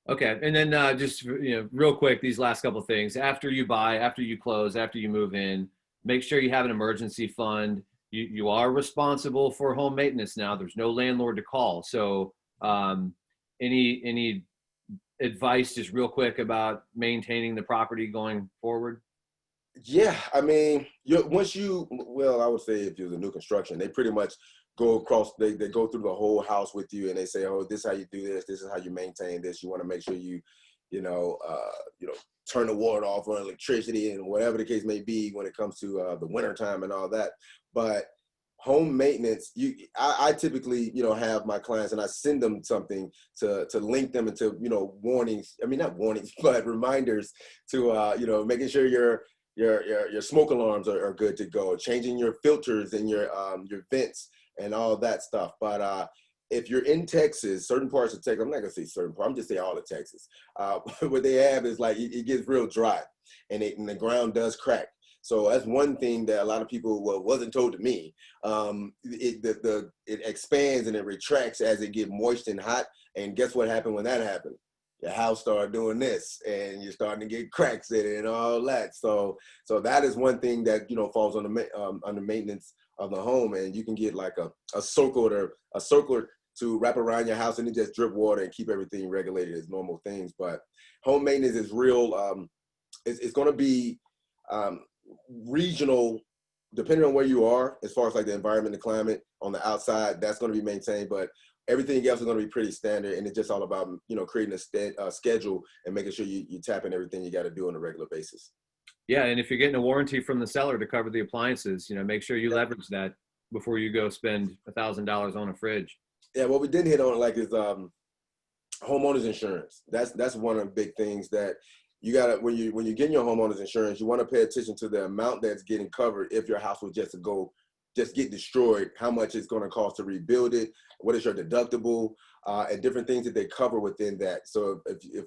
Okay, and then just real quick, these last couple of things. After you buy, after you close, after you move in, make sure you have an emergency fund. You are responsible for home maintenance now. There's no landlord to call. So any advice just real quick about maintaining the property going forward? Yeah, I mean, I would say if you're the new construction, they pretty much go across, they go through the whole house with you and they say, oh, this is how you do this. This is how you maintain this. You want to make sure you turn the water off or electricity and whatever the case may be when it comes to the winter time and all that. But home maintenance, I typically, have my clients and I send them something to link them into, warnings. I mean, not warnings, but reminders to, making sure your smoke alarms are good to go, changing your filters and your vents and all that stuff. But if you're in Texas, certain parts of Texas, I'm not gonna say certain parts, I'm just saying all of Texas. What they have is like, it gets real dry and the ground does crack. So that's one thing that a lot of people wasn't told to me. It expands and it retracts as it gets moist and hot. And guess what happened when that happened? your house started doing this, and you're starting to get cracks in it and all that. So that is one thing that, you know, falls on the under maintenance of the home, and you can get like a circle to wrap around your house, and it just drip water and keep everything regulated as normal things. But home maintenance is real. It's going to be regional, depending on where you are, as far as like the environment, the climate on the outside, that's going to be maintained. But everything else is going to be pretty standard, and it's just all about, you know, creating a schedule and making sure you tap in everything you got to do on a regular basis. Yeah, and if you're getting a warranty from the seller to cover the appliances, you know, make sure you leverage that before you go spend $1,000 on a fridge. Yeah, what we didn't hit on like is homeowners insurance. That's one of the big things that you gotta, when you're getting your homeowners insurance, you want to pay attention to the amount that's getting covered. If your house was just get destroyed, how much it's going to cost to rebuild it, what is your deductible, and different things that they cover within that. So if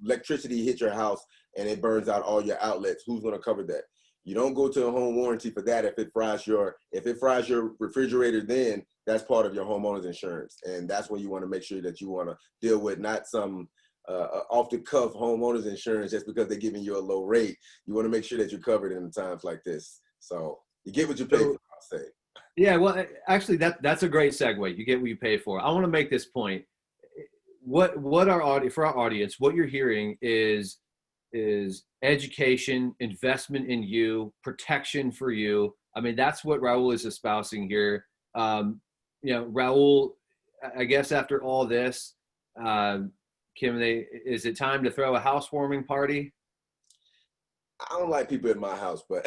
electricity hits your house and it burns out all your outlets, who's going to cover that? You don't go to a home warranty for that. If it fries your refrigerator, then that's part of your homeowner's insurance, and that's when you want to make sure that you want to deal with not some off the cuff homeowner's insurance just because they're giving you a low rate. You want to make sure that you're covered in times like this. So you get what you pay for, I'll say. Yeah, well, actually, that's a great segue. You get what you pay for. I want to make this point. What for our audience, what you're hearing is education, investment in you, protection for you. I mean, that's what Raoul is espousing here. You know, Raoul, I guess after all this, Kim, is it time to throw a housewarming party? I don't like people in my house, but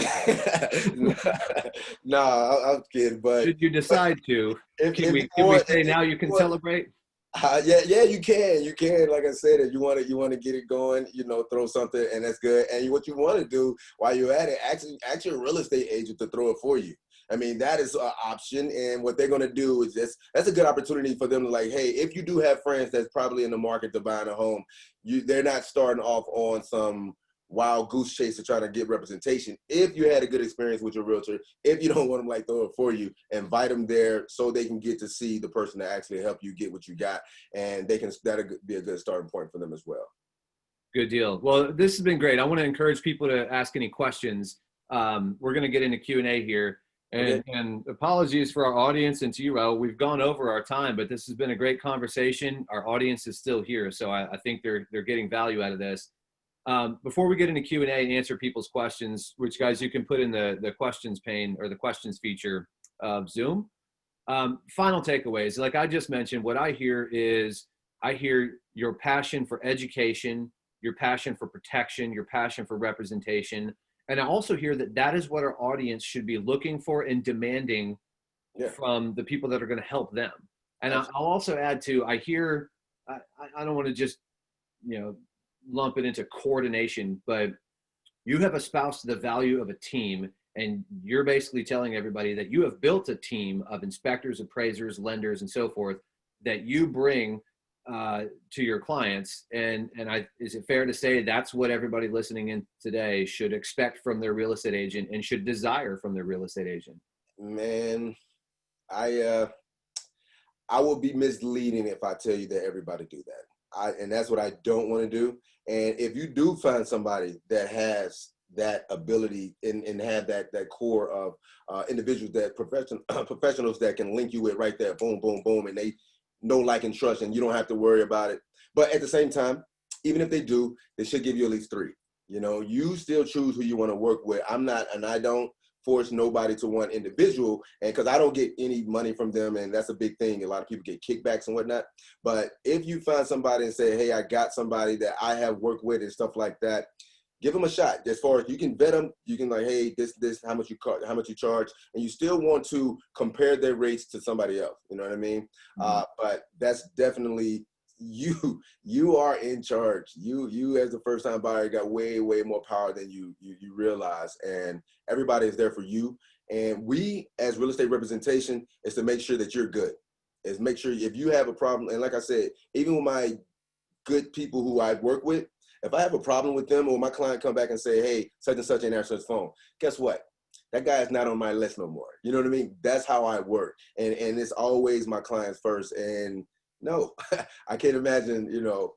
no, I'm kidding. But should you decide to, can we say now you can celebrate? Yeah, you can. You can. Like I said, if you want to get it going, you know, throw something, and that's good. And what you want to do while you're at it, actually a real estate agent to throw it for you. I mean, that is an option. And what they're going to do is that's a good opportunity for them to, like, hey, if you do have friends that's probably in the market to buying a home, they're not starting off on some wild goose chase to try to get representation. If you had a good experience with your realtor, if you don't want them like throw it for you, invite them there so they can get to see the person that actually help you get what you got, and that'll be a good starting point for them as well. Good deal. Well, this has been great. I want to encourage people to ask any questions. We're going to get into Q&A here. And apologies for our audience and to you, Raoul. We've gone over our time, but this has been a great conversation. Our audience is still here, so I think they're getting value out of this. Before we get into Q&A and answer people's questions, which, guys, you can put in the questions pane or the questions feature of Zoom. Final takeaways. Like I just mentioned, what I hear is your passion for education, your passion for protection, your passion for representation. And I also hear that is what our audience should be looking for and demanding from the people that are going to help them. And I'll also add to, I don't want to just, you know, lump it into coordination, but you have espoused the value of a team, and you're basically telling everybody that you have built a team of inspectors, appraisers, lenders, and so forth that you bring to your clients. And is it fair to say that's what everybody listening in today should expect from their real estate agent and should desire from their real estate agent? Man, I will be misleading if I tell you that everybody do that. And that's what I don't want to do. And if you do find somebody that has that ability and have that core of individuals, that professionals that can link you with right there, boom, boom, boom, and they know, like, and trust, and you don't have to worry about it. But at the same time, even if they do, they should give you at least 3. You know, you still choose who you want to work with. I don't force nobody to one individual, and because I don't get any money from them, and that's a big thing. A lot of people get kickbacks and whatnot. But if you find somebody and say, hey, I got somebody that I have worked with and stuff like that, give them a shot. As far as you can vet them, you can, like, hey, this, how much you charge, and you still want to compare their rates to somebody else. You know what I mean? Mm-hmm. But that's definitely you are in charge. You as a first-time buyer got way more power than you realize, and everybody is there for you. And we, as real estate representation, is to make sure that you're good. Is make sure if you have a problem, and like I said, even with my good people who I work with, if I have a problem with them or my client come back and say, hey, such and such ain't answering his phone, guess what? That guy is not on my list no more. You know what I mean? That's how I work. And it's always my clients first. And no, I can't imagine, you know,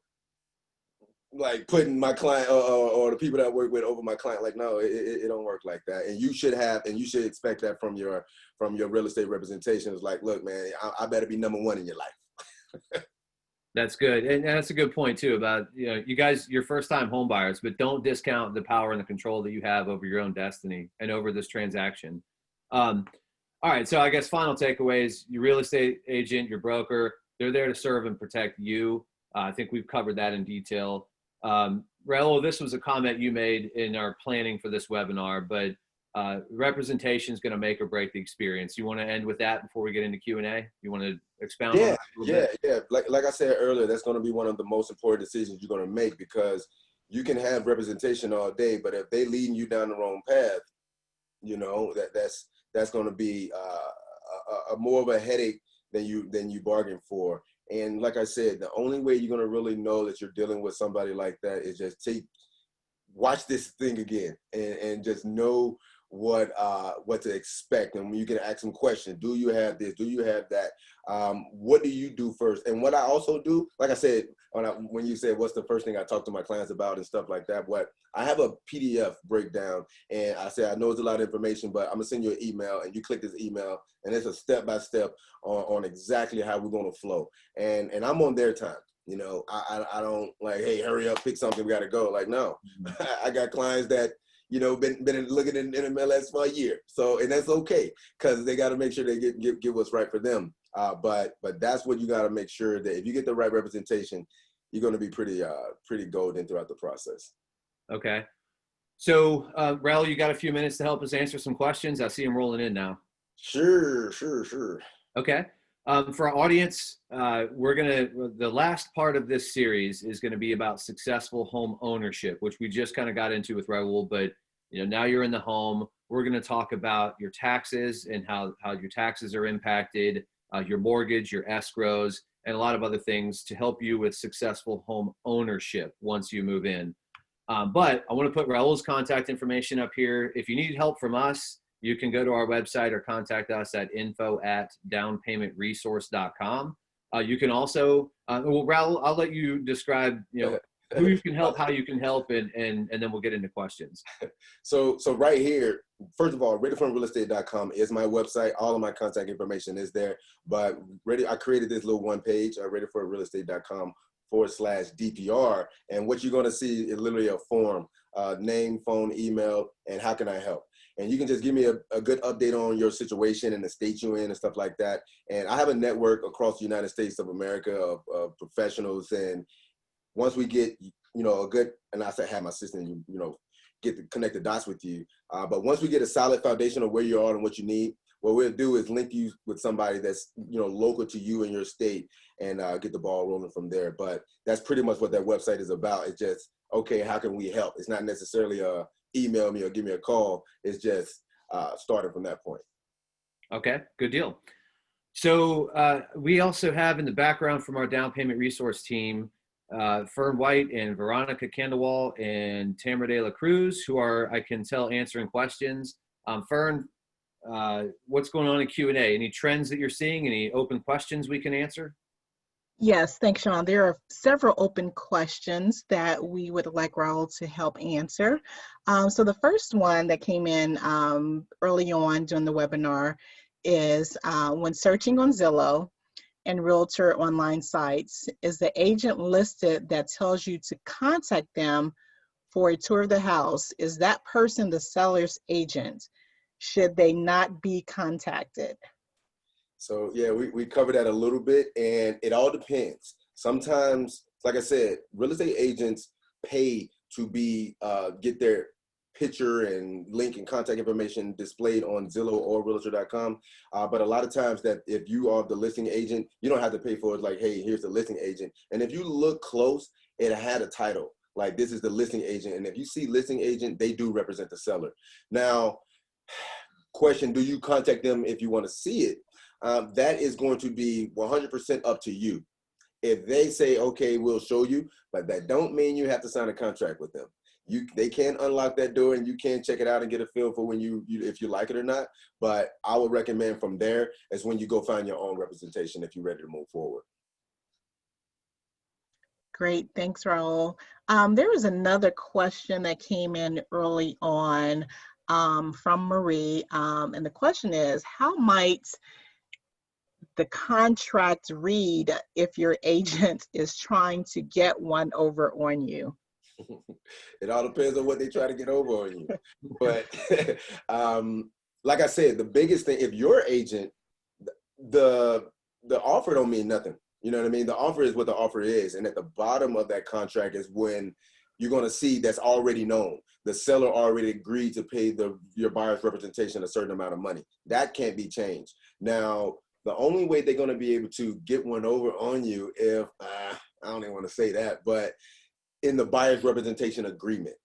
like putting my client or the people that I work with over my client. Like, no, it don't work like that. And you should expect that from your real estate representation. It's like, look, man, I better be number one in your life. That's good. And that's a good point too about, you guys, you're first time home buyers, but don't discount the power and the control that you have over your own destiny and over this transaction. All right. So I guess final takeaways, your real estate agent, your broker, they're there to serve and protect you. I think we've covered that in detail. Raoul, this was a comment you made in our planning for this webinar, but representation is going to make or break the experience. You want to end with that before we get into Q&A? You want to expound on that a little bit? Yeah. Like I said earlier, that's going to be one of the most important decisions you're going to make, because you can have representation all day, but if they leading you down the wrong path, that's going to be a more of a headache than you bargained for. And like I said, the only way you're going to really know that you're dealing with somebody like that is just watch this thing again and just know what to expect. And you can ask them questions. Do you have this? Do you have that? What do you do first? And what I also do, like I said, when you said what's the first thing I talk to my clients about and stuff like that, I have a PDF breakdown, and I say, I know it's a lot of information, but I'm gonna send you an email, and you click this email, and it's a step-by-step on exactly how we're gonna flow. And I'm on their time. I don't like, hey, hurry up, pick something, we gotta go. Like, no, I got clients that, been looking in MLS for a year. So, and that's okay, because they got to make sure they get what's right for them. But that's what you got to make sure, that if you get the right representation, you're going to be pretty golden throughout the process. Okay. So, Raoul, you got a few minutes to help us answer some questions? I see them rolling in now. Sure. Okay. For our audience, the last part of this series is going to be about successful home ownership, which we just kind of got into with Raoul, but now you're in the home. We're going to talk about your taxes and how your taxes are impacted, your mortgage, your escrows, and a lot of other things to help you with successful home ownership once you move in. But I want to put Raoul's contact information up here. If you need help from us, you can go to our website or contact us at info@downpaymentresource.com. You can also, Raoul, I'll let you describe, who you can help, how you can help, and then we'll get into questions. So right here, first of all, readyforrealestate.com is my website. All of my contact information is there. But I created this little one page, readyforrealestate.com/DPR. And what you're going to see is literally a form, name, phone, email, and how can I help? And you can just give me a good update on your situation and the state you're in and stuff like that. And I have a network across the United States of America of professionals. And once we get, a good, and I have my assistant, get to connect the dots with you. But once we get a solid foundation of where you are and what you need, what we'll do is link you with somebody that's, local to you in your state, and get the ball rolling from there. But that's pretty much what that website is about. It's just, okay, how can we help? It's not necessarily email me or give me a call. It's just starting from that point. Okay, good deal. So we also have in the background from our down payment resource team, Fern White and Veronica Kandawal and Tamara De La Cruz, who are, I can tell, answering questions. Fern, what's going on in Q&A? Any trends that you're seeing? Any open questions we can answer? Yes, thanks, Sean. There are several open questions that we would like Raoul to help answer. So the first one that came in early on during the webinar is when searching on Zillow and Realtor online sites, is the agent listed that tells you to contact them for a tour of the house? Is that person the seller's agent? Should they not be contacted? So yeah, we covered that a little bit, and it all depends. Sometimes, like I said, real estate agents pay to get their picture and link and contact information displayed on Zillow or Realtor.com. But a lot of times that if you are the listing agent, you don't have to pay for it. Like, hey, here's the listing agent. And if you look close, it had a title. Like, this is the listing agent. And if you see listing agent, they do represent the seller. Now, question, do you contact them if you want to see it? That is going to be 100% up to you. If they say, okay, we'll show you, but that don't mean you have to sign a contract with them. They can unlock that door and you can check it out and get a feel for when if you like it or not. But I would recommend from there is when you go find your own representation if you're ready to move forward. Great, thanks, Raul. There was another question that came in early on from Marie, and the question is, how might the contract read if your agent is trying to get one over on you? It all depends on what they try to get over on you. But like I said, the biggest thing, if your agent, the offer don't mean nothing. You know what I mean? The offer is what the offer is. And at the bottom of that contract is when you're going to see that's already known. The seller already agreed to pay your buyer's representation a certain amount of money. That can't be changed. Now, the only way they're going to be able to get one over on you if, I don't even want to say that, but in the buyer's representation agreement.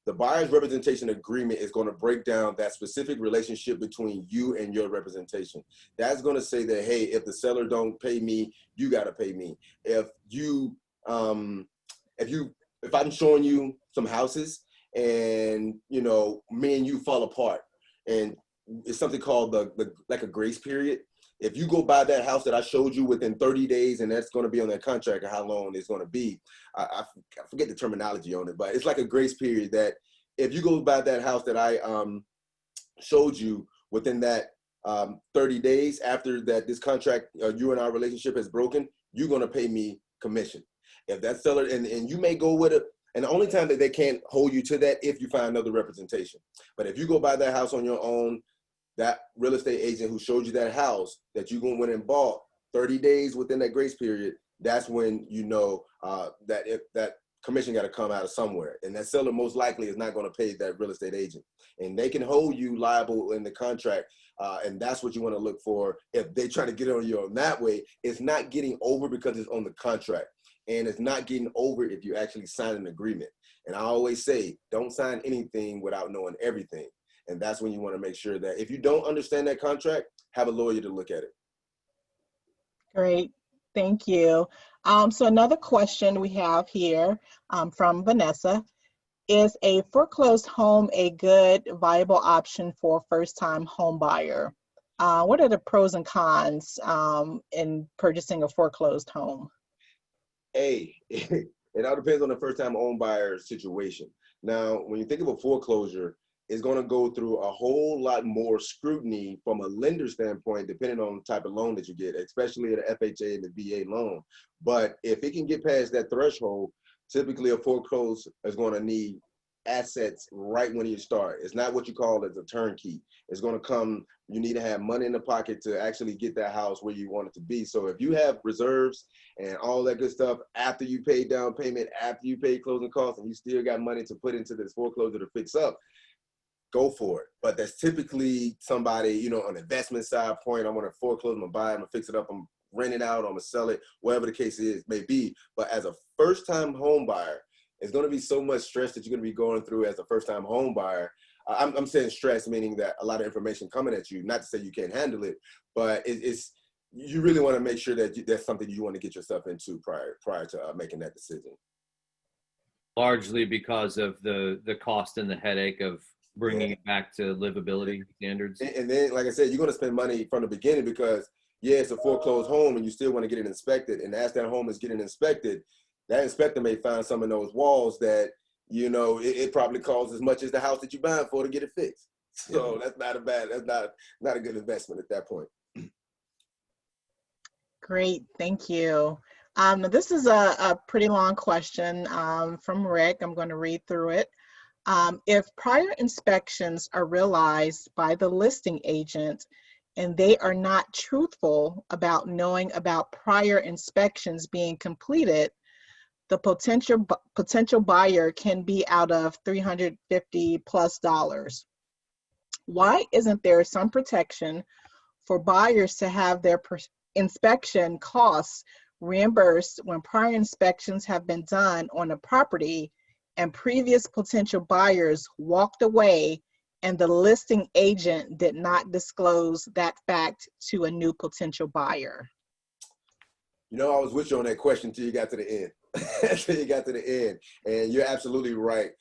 The buyer's representation agreement is going to break down that specific relationship between you and your representation. That's going to say that, hey, if the seller don't pay me, you got to pay me. If I'm showing you some houses and, you know, me and you fall apart, and it's something called like a grace period. If you go buy that house that I showed you within 30 days, and that's going to be on that contract and how long it's going to be, I forget the terminology on it, but it's like a grace period that if you go buy that house that I showed you within that 30 days after that this contract, you and our relationship has broken, you're going to pay me commission. If that seller, and you may go with it, and the only time that they can't hold you to that if you find another representation. But if you go buy that house on your own, that real estate agent who showed you that house that you went and bought 30 days within that grace period, that's when you know that if that commission got to come out of somewhere. And that seller most likely is not going to pay that real estate agent. And they can hold you liable in the contract. And that's what you want to look for. If they try to get on you on that way, it's not getting over because it's on the contract. And it's not getting over if you actually sign an agreement. And I always say, don't sign anything without knowing everything. And that's when you want to make sure that if you don't understand that contract, have a lawyer to look at it. Great, thank you. So another question we have here from Vanessa: is a foreclosed home a good, viable option for a first-time home buyer? What are the pros and cons in purchasing a foreclosed home? It all depends on the first-time home buyer situation. Now, when you think of a foreclosure, it's going to go through a whole lot more scrutiny from a lender standpoint, depending on the type of loan that you get, especially the FHA and the VA loan. But if it can get past that threshold, typically a foreclosed is going to need assets right when you start. It's not what you call as a turnkey. It's going to come, you need to have money in the pocket to actually get that house where you want it to be. So if you have reserves and all that good stuff after you pay down payment, after you pay closing costs, and you still got money to put into this foreclosure to fix up, go for it. But that's typically somebody, you know, on the investment side point, I want to foreclose, I'm gonna buy it, I'm gonna fix it up, I'm rent it out, I'm gonna sell it, whatever the case is, may be. But as a first-time home buyer, it's gonna be so much stress that you're gonna be going through as a first-time home buyer. I'm saying stress, meaning that a lot of information coming at you, not to say you can't handle it, but you really want to make sure that that's something you want to get yourself into prior to making that decision. Largely because of the cost and the headache of bringing it back to livability standards. And then, like I said, you're going to spend money from the beginning because, yeah, it's a foreclosed home and you still want to get it inspected. And as that home is getting inspected, that inspector may find some of those walls that, you know, it probably costs as much as the house that you're buying for to get it fixed. So that's not a good investment at that point. Great, thank you. This is a pretty long question from Rick. I'm going to read through it. If prior inspections are realized by the listing agent and they are not truthful about knowing about prior inspections being completed, the potential buyer can be out of $350+. Why isn't there some protection for buyers to have their inspection costs reimbursed when prior inspections have been done on a property and previous potential buyers walked away and the listing agent did not disclose that fact to a new potential buyer? You know, I was with you on that question until you got to the end. And you're absolutely right.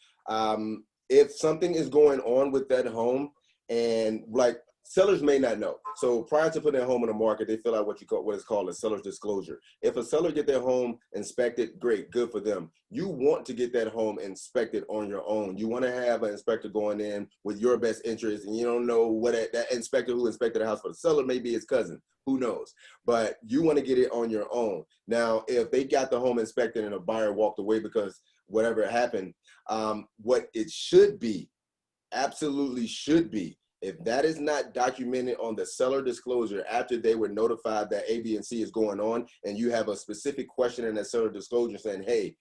If something is going on with that home, and like sellers may not know. So prior to putting their home on the market, they fill out what is called a seller's disclosure. If a seller get their home inspected, great, good for them. You want to get that home inspected on your own. You want to have an inspector going in with your best interest, and you don't know what that inspector who inspected the house for the seller may be his cousin. Who knows? But you want to get it on your own. Now, if they got the home inspected and a buyer walked away because whatever happened, what it should be, absolutely should be, if that is not documented on the seller disclosure after they were notified that A, B, and C is going on, and you have a specific question in that seller disclosure saying, hey,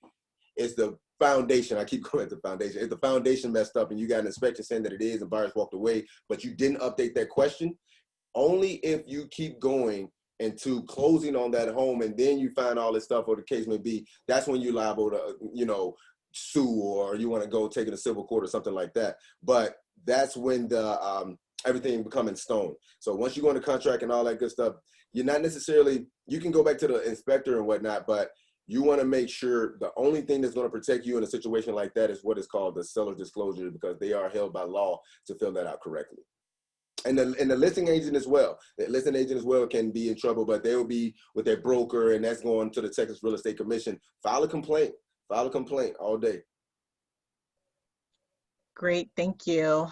is the foundation, I keep going at the foundation, is the foundation messed up, and you got an inspection saying that it is and buyers walked away, but you didn't update that question, only if you keep going into closing on that home and then you find all this stuff, or the case may be, that's when you're liable to, sue, or you want to go take it to civil court or something like that. But that's when the everything becoming stone. So once you go into contract and all that good stuff, you're not necessarily, you can go back to the inspector and whatnot, but you want to make sure the only thing that's going to protect you in a situation like that is what is called the seller's disclosure, because they are held by law to fill that out correctly. And the listing agent as well. The listing agent as well can be in trouble, but they will be with their broker, and that's going to the Texas Real Estate Commission. File a complaint all day. Great, thank you.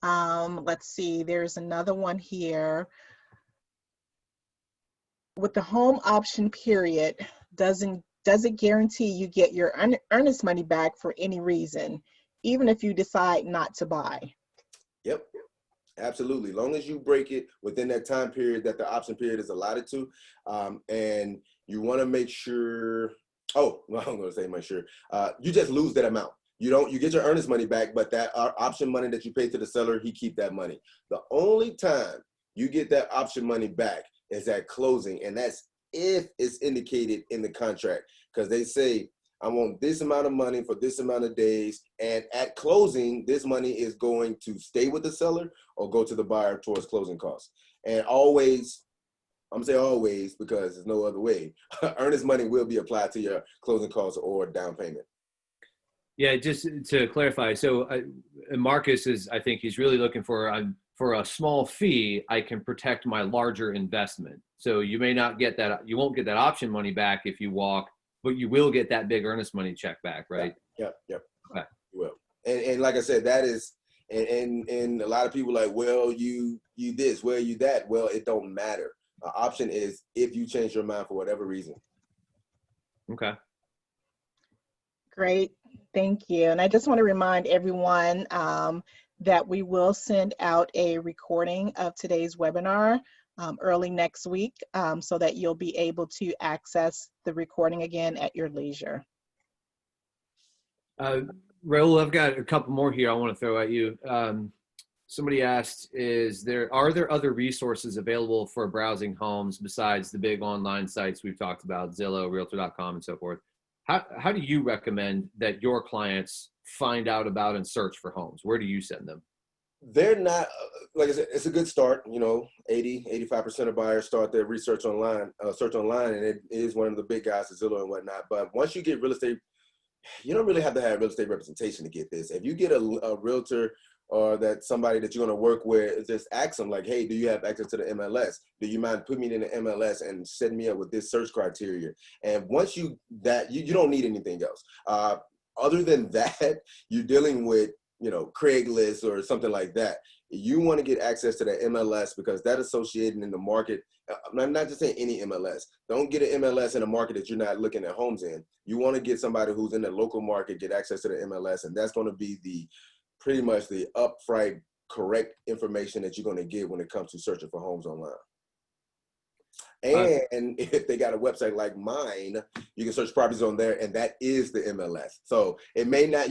Let's see, there's another one here. With the home option period, does it guarantee you get your earnest money back for any reason, even if you decide not to buy? Yep, absolutely. Long as you break it within that time period that the option period is allotted to, and you want to make sure, I'm going to say make sure, you just lose that amount. You get your earnest money back, but that option money that you paid to the seller, he keep that money. The only time you get that option money back is at closing, and that's if it's indicated in the contract, because they say, I want this amount of money for this amount of days, and at closing, this money is going to stay with the seller or go to the buyer towards closing costs. And always, I'm gonna say always because there's no other way, earnest money will be applied to your closing costs or down payment. Yeah, just to clarify, so Marcus is, I think he's really looking for a small fee, I can protect my larger investment. So you may not get that, you won't get that option money back if you walk, but you will get that big earnest money check back, right? Yep. Okay. You will. And like I said, that is, and a lot of people like, well, you this, well, you that. Well, it don't matter. An option is if you change your mind for whatever reason. Okay. Great, thank you. And I just want to remind everyone that we will send out a recording of today's webinar early next week, so that you'll be able to access the recording again at your leisure. Raoul, I've got a couple more here I want to throw at you. Somebody asked, are there other resources available for browsing homes besides the big online sites we've talked about, Zillow, Realtor.com, and so forth? How do you recommend that your clients find out about and search for homes? Where do you send them? They're not, like I said, it's a good start. 85% of buyers start their research online, search online, and it is one of the big guys, Zillow and whatnot. But once you get real estate, you don't really have to have real estate representation to get this. If you get a realtor or that somebody that you're going to work with, just ask them like, hey, do you have access to the MLS? Do you mind putting me in the MLS and setting me up with this search criteria? And once you don't need anything else. Other than that, you're dealing with, Craigslist or something like that. You want to get access to the MLS because that associated in the market. I'm not just saying any MLS. Don't get an MLS in a market that you're not looking at homes in. You want to get somebody who's in the local market, get access to the MLS, and that's going to be pretty much the upfront correct information that you're going to get when it comes to searching for homes online. And if they got a website like mine, you can search properties on there, and that is the MLS. So you may not,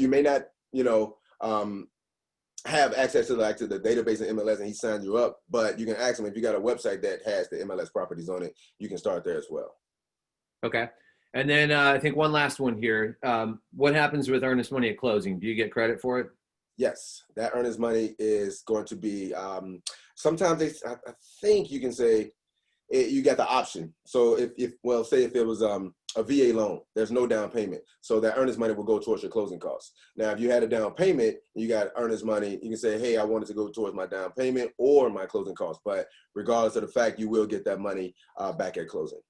have access to the database in MLS and he signs you up, but you can ask him if you got a website that has the MLS properties on it, you can start there as well. Okay. And then I think one last one here. What happens with earnest money at closing? Do you get credit for it? Yes, that earnest money is going to be, sometimes I think you can say, you got the option. So say if it was a VA loan. There's no down payment. So that earnest money will go towards your closing costs. Now, if you had a down payment, you got earnest money, you can say, hey, I wanted to go towards my down payment or my closing costs. But regardless of the fact, you will get that money back at closing.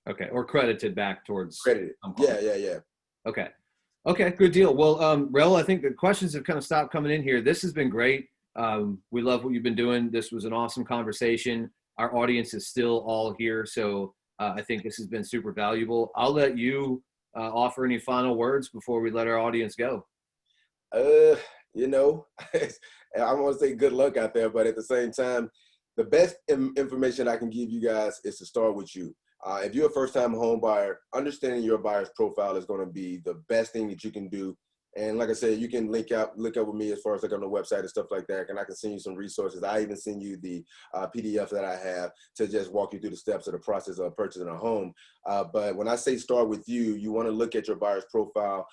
Okay, or credited back towards. Credited. Yeah. Okay. Okay, good deal. Well, Raoul, I think the questions have kind of stopped coming in here. This has been great. We love what you've been doing. This was an awesome conversation. Our audience is still all here, so I think this has been super valuable. I'll let you offer any final words before we let our audience go. You know, I want to say good luck out there, but at the same time, the best information I can give you guys is to start with you. If you're a first-time home buyer, understanding your buyer's profile is going to be the best thing that you can do. And like I said, you can link up with me as far as like on the website and stuff like that. And I can send you some resources. I even send you the PDF that I have to just walk you through the steps of the process of purchasing a home. But when I say start with you, you want to look at your buyer's profile.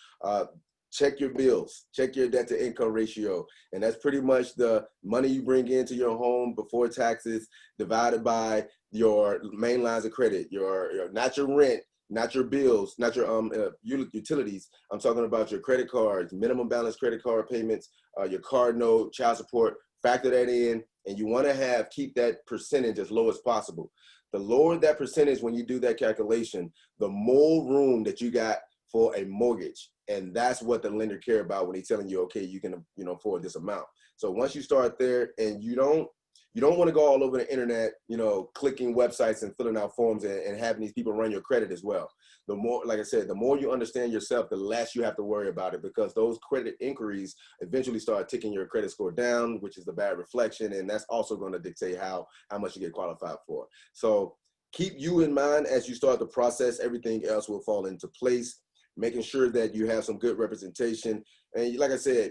Check your bills, check your debt to income ratio. And that's pretty much the money you bring into your home before taxes divided by your main lines of credit, your not your rent, not your bills, not your utilities. I'm talking about your credit cards, minimum balance credit card payments, your card note, child support. Factor that in, and you want to keep that percentage as low as possible. The lower that percentage when you do that calculation, the more room that you got for a mortgage. And that's what the lender care about when they're telling you, okay, you can afford this amount. So once you start there, and you don't want to go all over the internet, clicking websites and filling out forms and having these people run your credit as well. The more, like I said, the more you understand yourself, the less you have to worry about it, because those credit inquiries eventually start ticking your credit score down, which is the bad reflection. And that's also going to dictate how much you get qualified for. So keep you in mind as you start the process. Everything else will fall into place, making sure that you have some good representation. And like I said,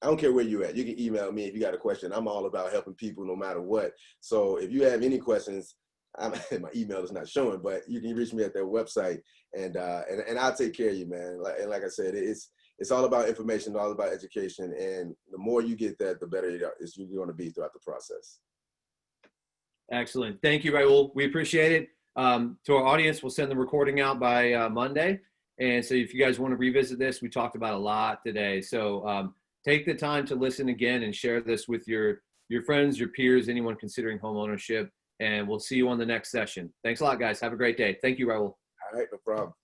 I don't care where you're at. You can email me if you got a question. I'm all about helping people no matter what. So if you have any questions, my email is not showing, but you can reach me at their website, and I'll take care of you, man. Like I said, it's all about information, all about education. And the more you get that, the better you're going to be throughout the process. Excellent. Thank you, Raoul. We appreciate it. To our audience, we'll send the recording out by Monday. And so if you guys want to revisit this, we talked about a lot today. So take the time to listen again and share this with your friends, your peers, anyone considering home ownership. And we'll see you on the next session. Thanks a lot, guys. Have a great day. Thank you, Raoul. All right, no problem.